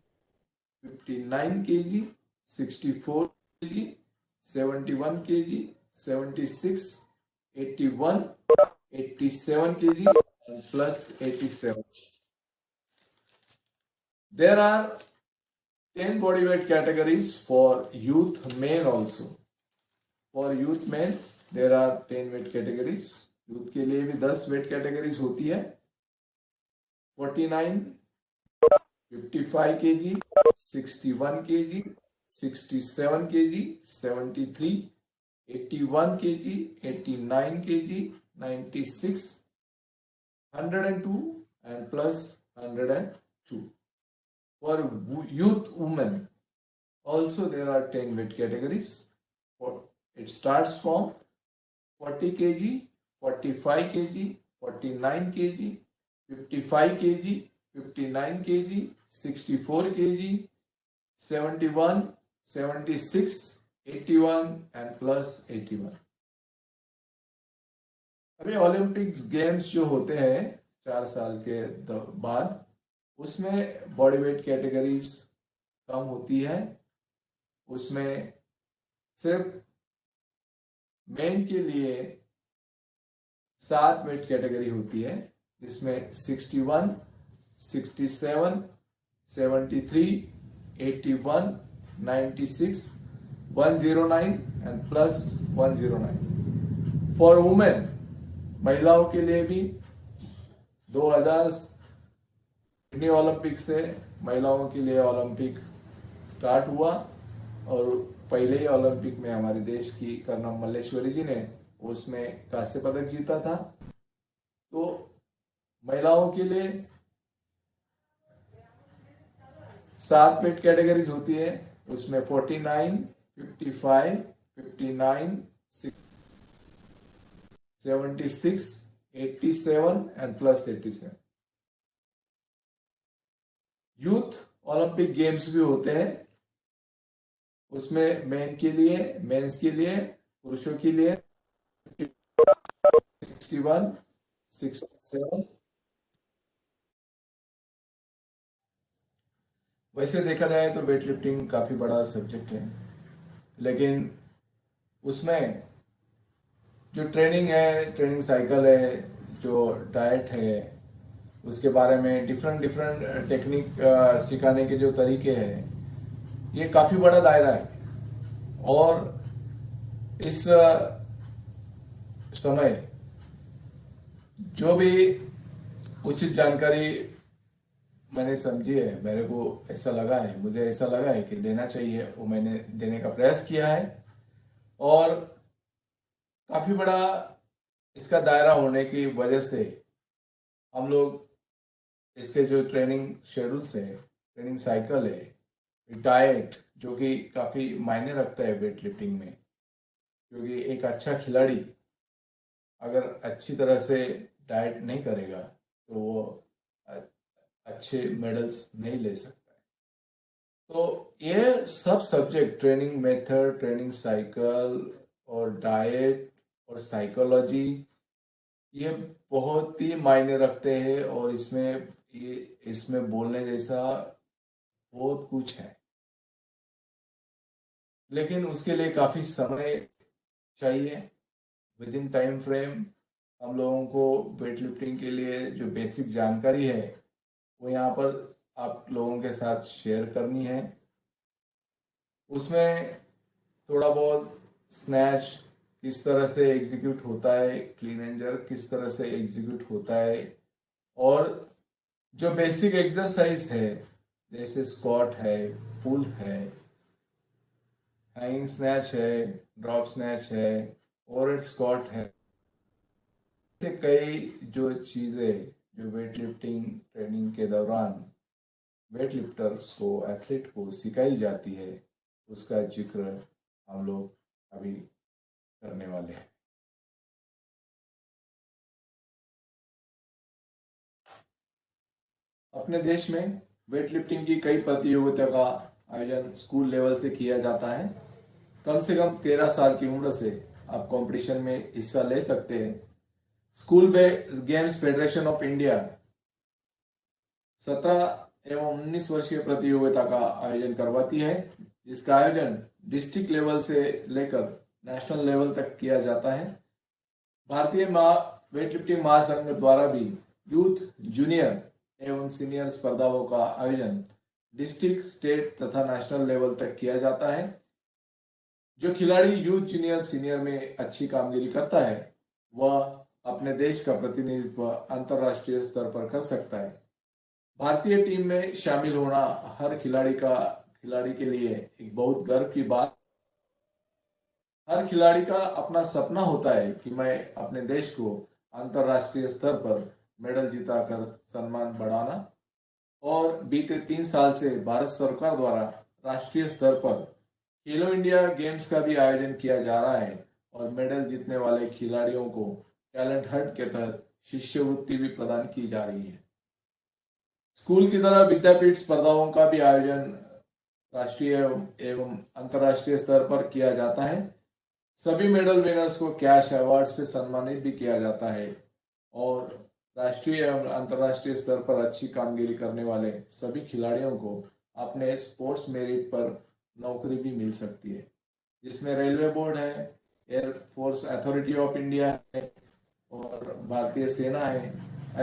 59 kg, 64 kg, 71 kg, 76, 81, 87 kg and plus 87. There are 10 bodyweight categories for youth men also. For youth men, there are 10 weight categories. Youth के लिए भी 10 weight categories होती है. 49, 55 kg, 61 kg, 67 kg, 73, 81 kg, 89 kg, 96, 102 and plus 102. For youth women, also there are 10 weight categories. It starts from 40 kg, 45 kg, 49 kg, 55 kg, 59 kg, 64 kg, 71, 76, 81 and plus 81. अभी ओलंपिक्स गेम्स जो होते हैं 4 साल के बाद, उसमें बॉडी वेट कैटेगरीज कम होती है. उसमें सिर्फ मेन के लिए 7 वेट कैटेगरी होती है, जिसमें 61, 67, 73, 81, 96, 109 एंड प्लस 109. फॉर वुमेन, महिलाओं के लिए भी 2000 सिडनी ओलंपिक से महिलाओं के लिए ओलंपिक स्टार्ट हुआ और पहले ही ओलंपिक में हमारे देश की कर्नम मल्लेश्वरी जी ने उसमें कांस्य पदक जीता था. तो महिलाओं के लिए 7 वेट कैटेगरीज होती है. उसमें 49, 55, 59, 76, 87 and plus 87. Youth Olympic games भी होते हैं. उसमें मेन के लिए, मेंस के लिए, पुरुषों के लिए 61, 67. वैसे देखा जाए तो वेट लिफ्टिंग काफी बड़ा सब्जेक्ट है, लेकिन उसमें जो ट्रेनिंग है, ट्रेनिंग साइकिल है, जो डाइट है, उसके बारे में डिफरेंट टेक्निक सिखाने के जो तरीके हैं, ये काफ़ी बड़ा दायरा है. और इस समय जो भी उचित जानकारी मैंने समझी है, मेरे को ऐसा लगा है, मुझे ऐसा लगा है कि देना चाहिए, वो मैंने देने का प्रयास किया है. और काफ़ी बड़ा इसका दायरा होने की वजह से हम लोग इसके जो ट्रेनिंग शेड्यूल्स है, ट्रेनिंग साइकिल है, डाइट, जो कि काफ़ी मायने रखता है वेट लिफ्टिंग में, क्योंकि एक अच्छा खिलाड़ी अगर अच्छी तरह से डाइट नहीं करेगा तो वो अच्छे मेडल्स नहीं ले सकता है. तो ये सब subject, training method, training cycle और डाइट और साइकोलॉजी, ये बहुत ही मायने रखते हैं. और इसमें बोलने जैसा बहुत कुछ है, लेकिन उसके लिए काफ़ी समय चाहिए. विद इन टाइम फ्रेम हम लोगों को वेट लिफ्टिंग के लिए जो बेसिक जानकारी है वो यहाँ पर आप लोगों के साथ शेयर करनी है. उसमें थोड़ा बहुत स्नैच किस तरह से एग्जीक्यूट होता है, क्लीन एंड जर्क किस तरह से एग्जीक्यूट होता है, और जो बेसिक एक्सरसाइज है जैसे स्क्वाट है, पुल है, हैंगिंग स्नैच है, ड्रॉप स्नैच है, ओवरहेड स्क्वाट है, ऐसे कई जो चीज़ें जो वेट लिफ्टिंग ट्रेनिंग के दौरान वेट लिफ्टर्स को, एथलीट को सिखाई जाती है, उसका जिक्र हम लोग अभी करने वाले हैं. अपने देश में वेट लिफ्टिंग की कई प्रतियोगिता का आयोजन स्कूल लेवल से किया जाता है. कम से कम 13 साल की उम्र से आप कंपटीशन में हिस्सा ले सकते हैं. School games federation of India 17 एवं 19 वर्षीय प्रतियोगिता का आयोजन करवाती है, जिसका आयोजन डिस्ट्रिक्ट लेवल से लेकर नेशनल लेवल तक किया जाता है. भारतीय वेट लिफ्टिंग महासंघ द्वारा भी यूथ, जूनियर एवं सीनियर स्पर्धाओं का आयोजन डिस्ट्रिक्ट, स्टेट तथा नेशनल लेवल तक किया जाता है. जो खिलाड़ी यूथ, जूनियर, सीनियर में अच्छी कामगिरी करता है वह अपने देश का प्रतिनिधित्व अंतर्राष्ट्रीय स्तर पर कर सकता है. भारतीय टीम में शामिल होना हर खिलाड़ी के लिए एक बहुत गर्व की बात. हर खिलाड़ी का अपना सपना होता है कि मैं अपने देश को अंतर्राष्ट्रीय स्तर पर मेडल जीताकर सम्मान बढ़ाना। और बीते 3 साल से भारत सरकार द्वारा राष्ट्रीय स्तर पर खेलो इंडिया गेम्स का भी आयोजन किया जा रहा है और मेडल जीतने वाले खिलाड़ियों को टैलेंट हंट के तहत शिष्यवृत्ति भी प्रदान की जा रही है। स्कूल की तरह विद्यापीठ स्पर्धाओं का भी आयोजन राष्ट्रीय एवं अंतर्राष्ट्रीय स्तर पर किया जाता है। सभी मेडल विनर्स को कैश अवार्ड से सम्मानित भी किया जाता है और राष्ट्रीय एवं अंतर्राष्ट्रीय स्तर पर अच्छी कामगिरी करने वाले सभी खिलाड़ियों को अपने स्पोर्ट्स मेरिट पर नौकरी भी मिल सकती है, जिसमें रेलवे बोर्ड है, एयरफोर्स अथॉरिटी ऑफ इंडिया है और भारतीय सेना है।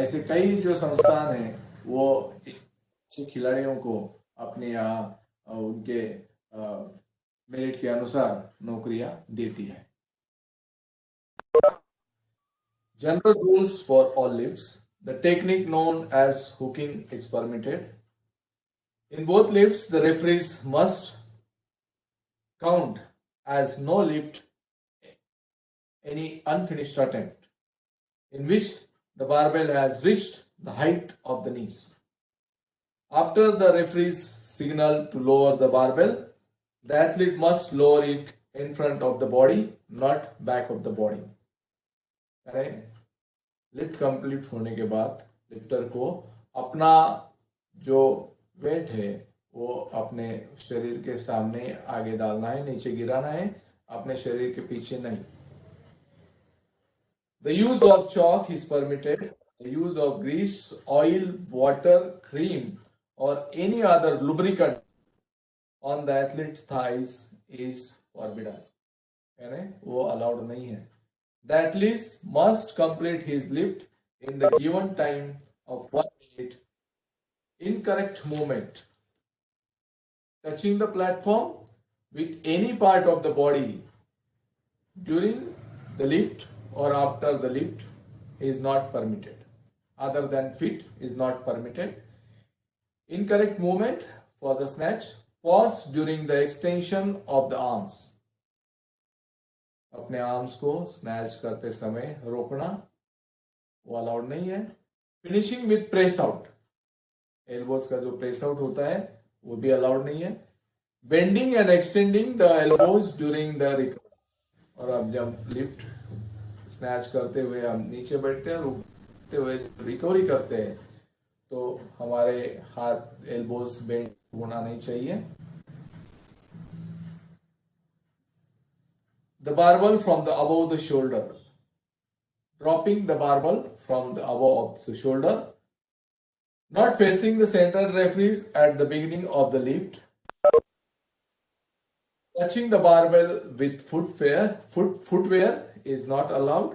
ऐसे कई जो संस्थान हैं वो अच्छे खिलाड़ियों को अपने यहाँ उनके मेरिट के अनुसार नौकरियां देती है। General rules for all lifts. The technique known as hooking is permitted. In both lifts, the referees must count as no lift any unfinished attempt in which the barbell has reached the height of the knees. After the referees signal to lower the barbell, the athlete must lower it in front of the body, not back of the body. Lift complete होने के बाद लिफ्टर को अपना जो वेट है वो अपने शरीर के सामने आगे डालना है, नीचे गिराना है, अपने शरीर के पीछे नहीं। The use of chalk is permitted. The use of grease, oil, water, cream or any other lubricant on the athlete's thighs is forbidden. यानी वो अलाउड नहीं है। The athlete must complete his lift in the given time of 1 minute. Incorrect movement touching the platform with any part of the body during the lift or after the lift is not permitted. Other than feet is not permitted. Incorrect movement for the snatch. Pause during the extension of the arms. अपने आर्म्स को स्नैच करते समय रोकना वो अलाउड नहीं है। Finishing with press out, elbows का जो प्रेस आउट होता है वो भी अलाउड नहीं है। Bending and extending the elbows during the recovery, और अब जब लिफ्ट स्नैच करते हुए हम नीचे बैठते हैं, रुकते हुए रिकवरी करते हैं तो हमारे हाथ एल्बोज बेंड होना नहीं चाहिए। The barbell from the above the shoulder. Dropping the barbell from the above of the shoulder. Not facing the central referees at the beginning of the lift. Touching the barbell with footwear is not allowed.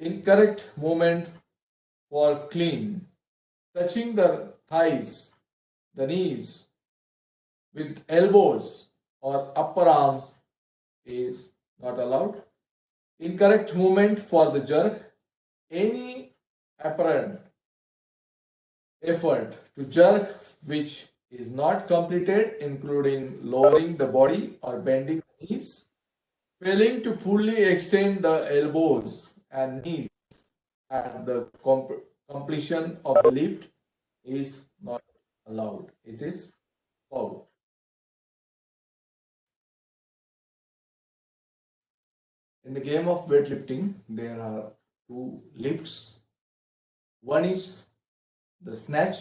Incorrect movement for clean. Touching the thighs, the knees with elbows or upper arms is not allowed. Incorrect movement for the jerk. Any apparent effort to jerk which is not completed, including lowering the body or bending the knees, failing to fully extend the elbows and knees at the completion of the lift is not allowed. It is foul. In the game of weightlifting, there are 2 lifts. One is the snatch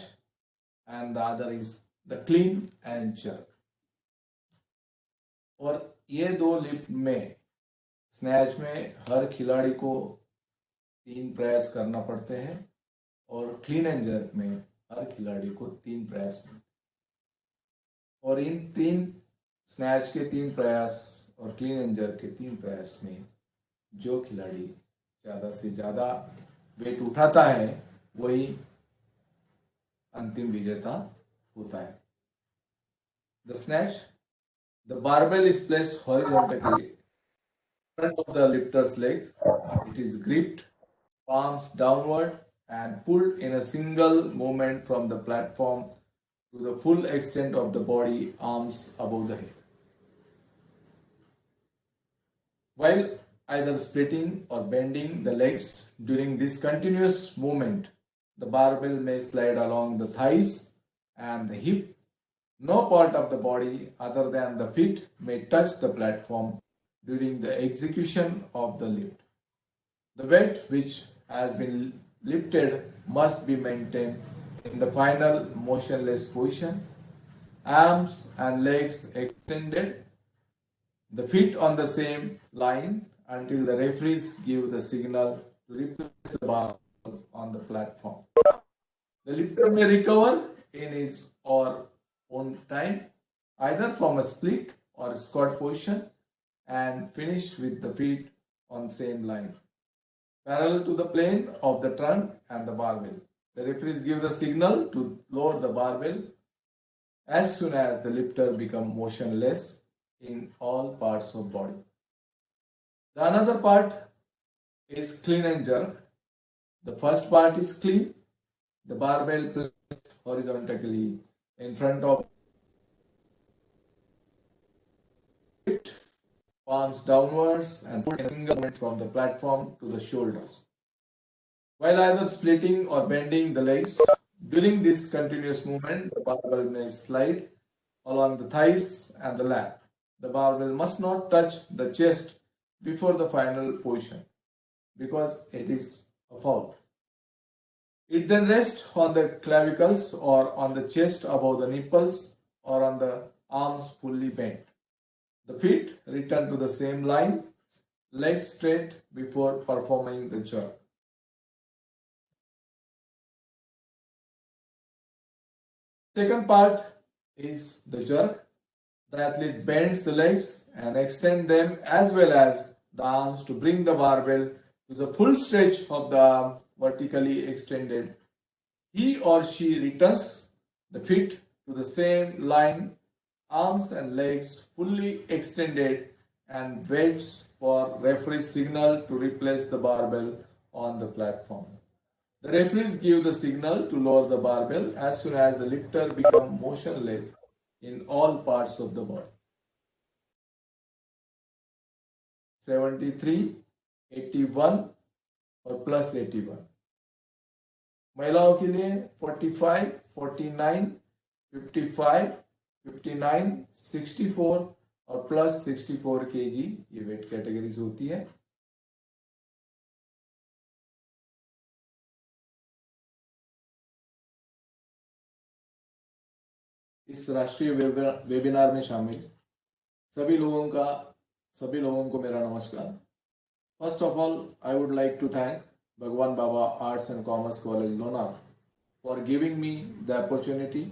and the other is the clean and jerk. और ये 2 लिफ्ट में, स्नैच में हर खिलाड़ी को 3 प्रयास करना पड़ते हैं और क्लीन एंड जर्क में हर खिलाड़ी को 3 प्रयास मिलते हैं। और इन 3 स्नैच के 3 प्रयास और क्लीन एंड जर्क के 3 प्रयास में जो खिलाड़ी ज़्यादा से ज़्यादा वेट उठाता है वही अंतिम विजेता होता है। The snatch, the barbell is placed horizontally in front of the lifter's leg. It is gripped, palms downward and pulled in a single movement from the platform to the full extent of the body, arms above the head. While either splitting or bending the legs during this continuous movement, The barbell may slide along the thighs and the hip. No part of the body other than the feet may touch the platform during the execution of the lift. The weight which has been lifted must be maintained in the final motionless position, arms and legs extended, the feet on the same line until the referees give the signal to replace the bar on the platform. The lifter may recover in his or own time, either from a split or squat position, and finish with the feet on same line, parallel to the plane of the trunk and the barbell. The referees give the signal to lower the barbell as soon as the lifter becomes motionless in all parts of body. The another part is clean and jerk. The first part is clean. The barbell placed horizontally in front of it, palms downwards and put in a single movement from the platform to the shoulders. While either splitting or bending the legs, during this continuous movement, the barbell may slide along the thighs and the lap. The barbell must not touch the chest before the final position because it is a foul. It then rests on the clavicles or on the chest above the nipples or on the arms fully bent. The feet return to the same line, legs straight before performing the jerk. Second part is the jerk. The athlete bends the legs and extends them as well as the arms to bring the barbell to the full stretch of the arm vertically extended. He or she returns the feet to the same line, arms and legs fully extended, and waits for referee signal to replace the barbell on the platform. The referees give the signal to lower the barbell as soon as the lifter becomes motionless in all parts of the body. 73, 81 और प्लस 81. महिलाओं के लिए 45, 49, 55, 59, 64 और प्लस 64 kg ये वेट कैटेगरीज होती है. इस राष्ट्रीय वेबिनार में शामिल सभी लोगों को मेरा नमस्कार. First of all, I would like to thank Bhagwan Baba Arts and Commerce College, Lonar for giving me the opportunity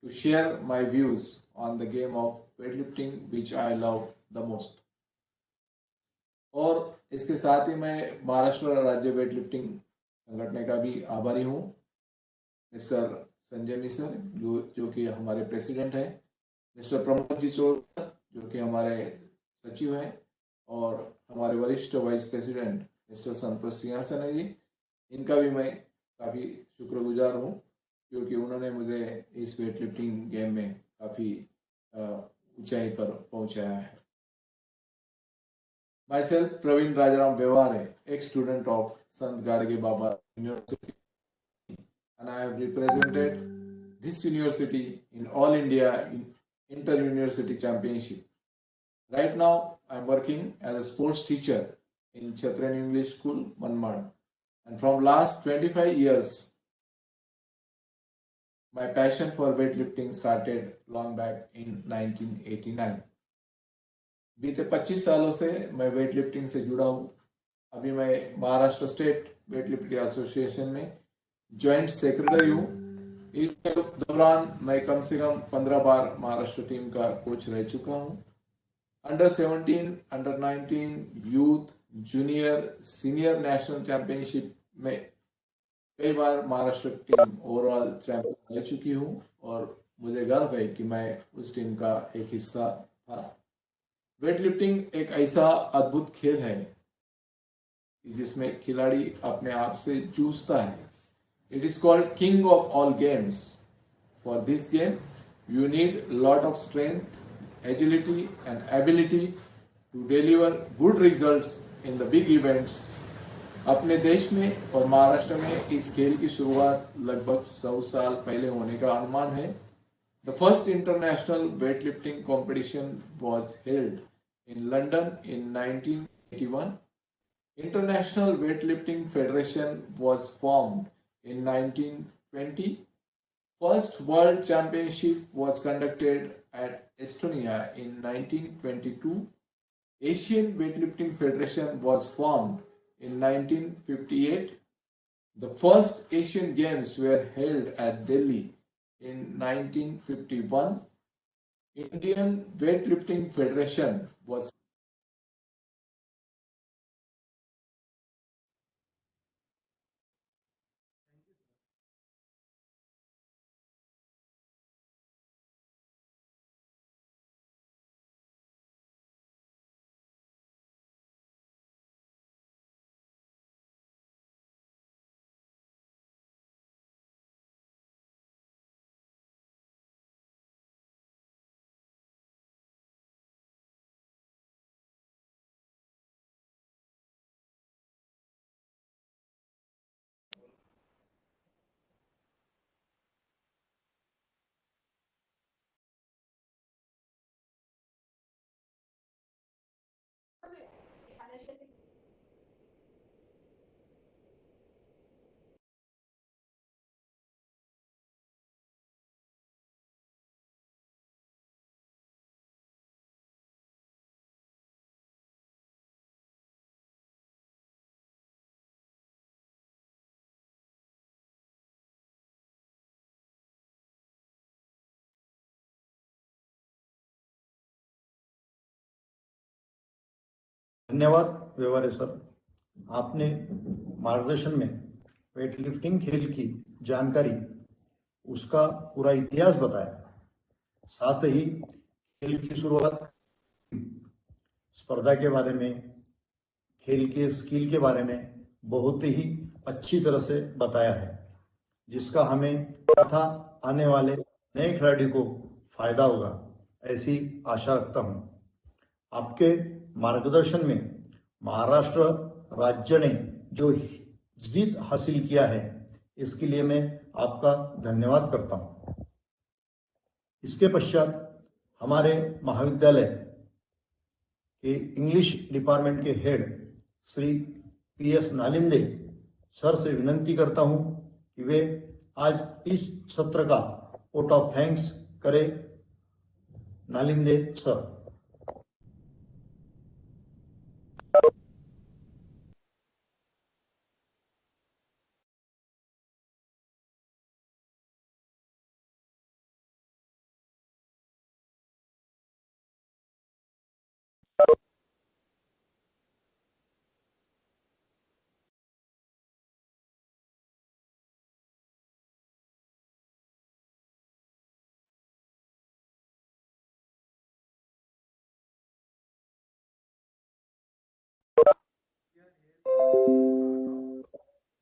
to share my views on the game of weightlifting which I love the most. और इसके साथ ही मैं महाराष्ट्र राज्य वेटलिफ्टिंग संगठन का भी आभारी हूँ. मिस्टर संजय मिसर जो कि हमारे प्रेसिडेंट हैं, मिस्टर प्रमोद जी चोर जो कि हमारे सचिव हैं, और हमारे वरिष्ठ वाइस प्रेसिडेंट मिस्टर संतोष सिंहासन है जी. इनका भी मैं काफ़ी शुक्रगुजार हूँ क्योंकि उन्होंने मुझे इस वेटलिफ्टिंग गेम में काफ़ी ऊंचाई पर पहुंचाया है. Myself Praveen Rajaram Vyavare, ex-student of Sant Gadge Baba University, and I have represented this university in All India Inter-University Championship. Right now, I am working as a sports teacher in Chatran English School, Manmad. And from last 25 years, my passion for weightlifting started long back in 1989. बीते 25 सालों से मैं वेटलिफ्टिंग से जुड़ा हूँ. अभी मैं महाराष्ट्र स्टेट वेटलिफ्टिंग एसोसिएशन में जॉइंट सेक्रेटरी हूँ. इस दौरान मैं कम से कम 15 बार महाराष्ट्र टीम का कोच रह चुका हूँ. Under 17, under 19, youth, junior, senior national championship में कई बार महाराष्ट्र टीम ओवरऑल चैंपियन रह चुकी हूँ और मुझे गर्व है कि मैं उस टीम का एक हिस्सा था. वेटलिफ्टिंग एक ऐसा अद्भुत खेल है जिसमें खिलाड़ी अपने आप से जूझता है. It is called king of all games. For this game you need lot of strength, agility and ability to deliver good results in the big events अपने देश में और महाराष्ट्र में इस खेल की शुरुआत लगभग 100 साल पहले होने का अनुमान है। The first international weightlifting competition was held in London in 1981. International Weightlifting Federation was formed in 1920. First World Championship was conducted at Estonia in 1922. Asian Weightlifting Federation was formed in 1958. The first Asian Games were held at Delhi in 1951. Indian Weightlifting Federation was धन्यवाद व्यवहारे सर, आपने मार्गदर्शन में वेट लिफ्टिंग खेल की जानकारी, उसका पूरा इतिहास बताया, साथ ही खेल की शुरुआत, स्पर्धा के बारे में, खेल के स्किल के बारे में बहुत ही अच्छी तरह से बताया है, जिसका हमें तथा आने वाले नए खिलाड़ी को फायदा होगा ऐसी आशा रखता हूं। आपके मार्गदर्शन में महाराष्ट्र राज्य ने जो जीत हासिल किया है, इसके लिए मैं आपका धन्यवाद करता हूं। इसके पश्चात हमारे महाविद्यालय के इंग्लिश डिपार्टमेंट के हेड श्री PS नालिंदे सर से विनंती करता हूं कि वे आज इस सत्र का वोट ऑफ थैंक्स करें। नालिंदे sir.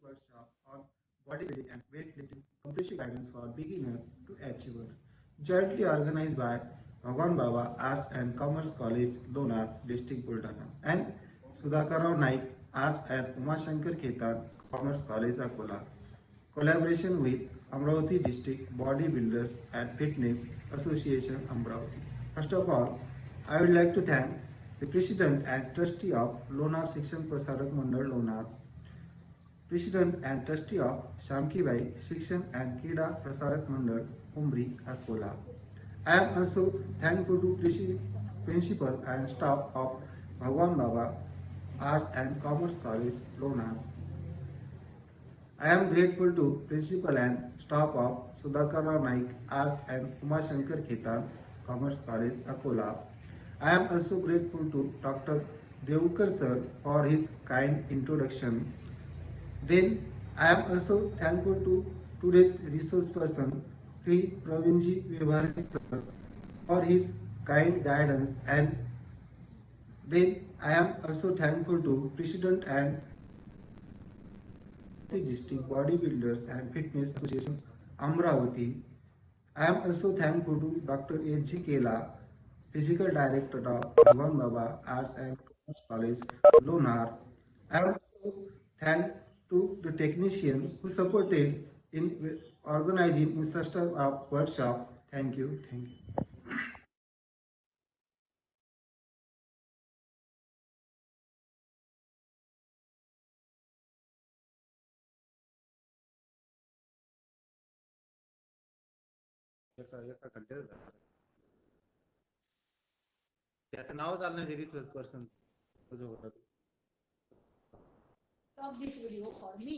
Workshop on bodybuilding and weightlifting competition guidance for beginner to achiever, jointly organized by Bhagwan Baba Arts and Commerce College, Lonar, District Bulldana, and Sudhakar Rao Naik Arts and Umashankar Khetan Commerce College, Akola. Collaboration with Amravati District Bodybuilders and Fitness Association, Amravati. First of all, I would like to thank the President and Trustee of Lonar Shikshan Prasarak Mandal, Lonar, President and Trustee of Shamkibai Shikshan and Krida Prasarak Mandal, Umri, Akola. I am also thankful to Principal and staff of Bhagwan Baba Arts and Commerce College, Lonar. I am grateful to Principal and staff of Sudhakar Rao Naik Arts and Umashankar Khetan Commerce College, Akola. I am also grateful to Dr. Devukar sir for his kind introduction. Then I am also thankful to today's resource person, Sri Pravinji Vyavhare sir, for his kind guidance, and then I am also thankful to President and District Bodybuilders and Fitness Association, Amravati. I am also thankful to Dr. H.G. Kela, Physical Director of Bhagwan Baba Arts and Commerce College, Lonar. I am also and to the technician who supported in organizing in such type of workshop. Thank you. Thank you. त्याचं नाव चालणार रिसर्च पर्सन जो होता तो. Stop this video for me.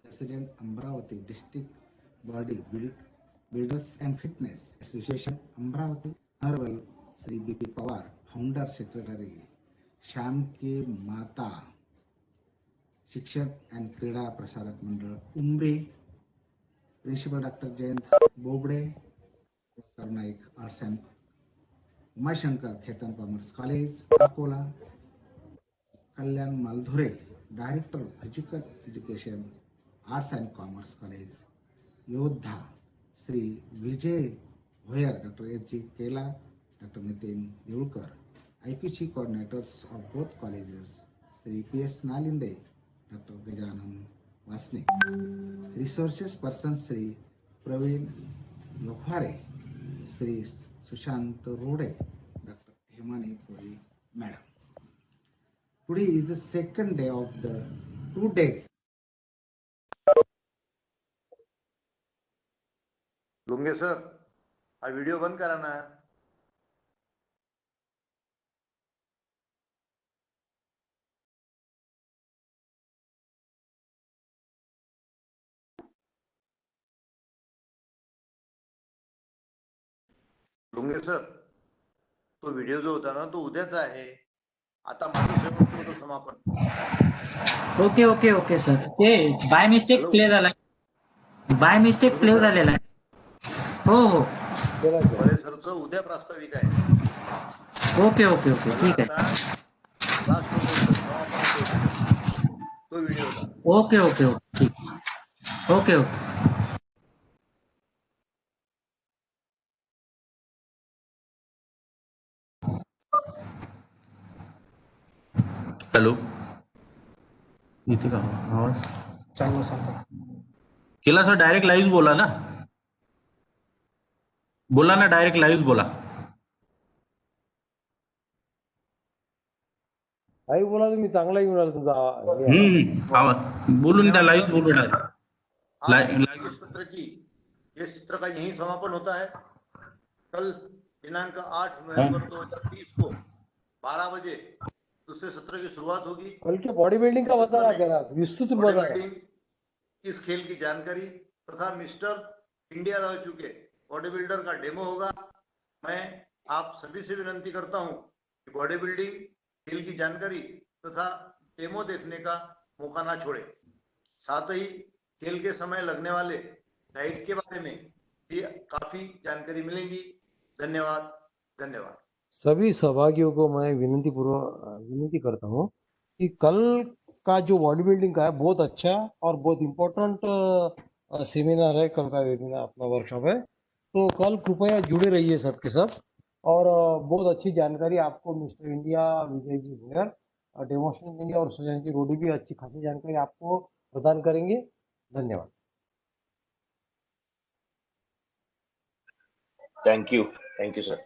President Amravati District Body Builders and Fitness Association Amravati, Honorable Sri B.P. Pawar, Founder Secretary, Shyam के माता शिक्षण and Krida Prasarak Mandal Umri, principal doctor Jayant Bobde, Naik arts and Umashankar Khetan commerce college Akola, Kalyan Maldhure, director physical education arts and commerce college Yoddha, Shri Vijay Bhoyar, doctor H G Kela, doctor Nitin Deulkar, IQC coordinators of both colleges, Sri P.S. Nalinde, Dr. Gajanan Vasnik, resources person Sri Praveen Lokhare, Sri Sushant Rode, Dr. Hemani Puri, Madam. Today is the second day of the 2 days. लुंगे sir, हा व्हिडिओ बंद करा ना. लुंगे सर, तो व्हिडिओ जो होता ना तो उद्याचा आहे. आता माझं शेवटचं समापन. ओके ओके ओके सर, ते बाय मिस्टेक प्ले झाला, बाय मिस्टेक प्ले झालेला आहे. हो हो बरे सरचं उद्या प्रास्ताविक आहे. ओके ओके ओके ठीक आहे. तो व्हिडिओ ओके ओके ओके ठीक, ओके ओके. हॅलो, इथे का आवाज चांगलं सांगतो. केला सर, डायरेक्ट लाईव्ह बोला ना, बोला ना, डायरेक्ट लाईव्ह बोला. काही बोला तुम्ही, चांगला येऊन राहिला तुमचा आवाज. बोलून त्या लाईव्ह बोलू डायरेक्ट. सत्र की ये सत्र का यही समापन होता है. कल दिनांक 8 नवंबर 2020 को 12 बजे दूसरे सत्र की शुरुआत होगी. कल के बॉडी बिल्डिंग का बताना जरा विस्तृत बताना. इस खेल की जानकारी तथा मिस्टर इंडिया रह चुके बॉडी बिल्डर का डेमो होगा. मैं आप सभी से विनंती करता हूं कि बॉडी बिल्डिंग खेल की जानकारी तथा डेमो देखने का मौका ना छोड़े. साथ ही खेल के समय लगने वाले डाइट के बारे में भी काफी जानकारी मिलेगी. धन्यवाद. धन्यवाद. सभी सहभागियों को मैं विनती करता हूँ कि कल का जो बॉडी बिल्डिंग का है बहुत अच्छा और बहुत इम्पोर्टेंट सेमिनार है. कल का वेबिनार अपना वर्कशॉप है, तो कल कृपया जुड़े रहिए सबके सब। और बहुत अच्छी जानकारी आपको mister India Vijay ji भुयर demonstration देंगे और सुजन जी रोडी भी अच्छी खासी जानकारी आपको प्रदान करेंगे। धन्यवाद। Thank you sir.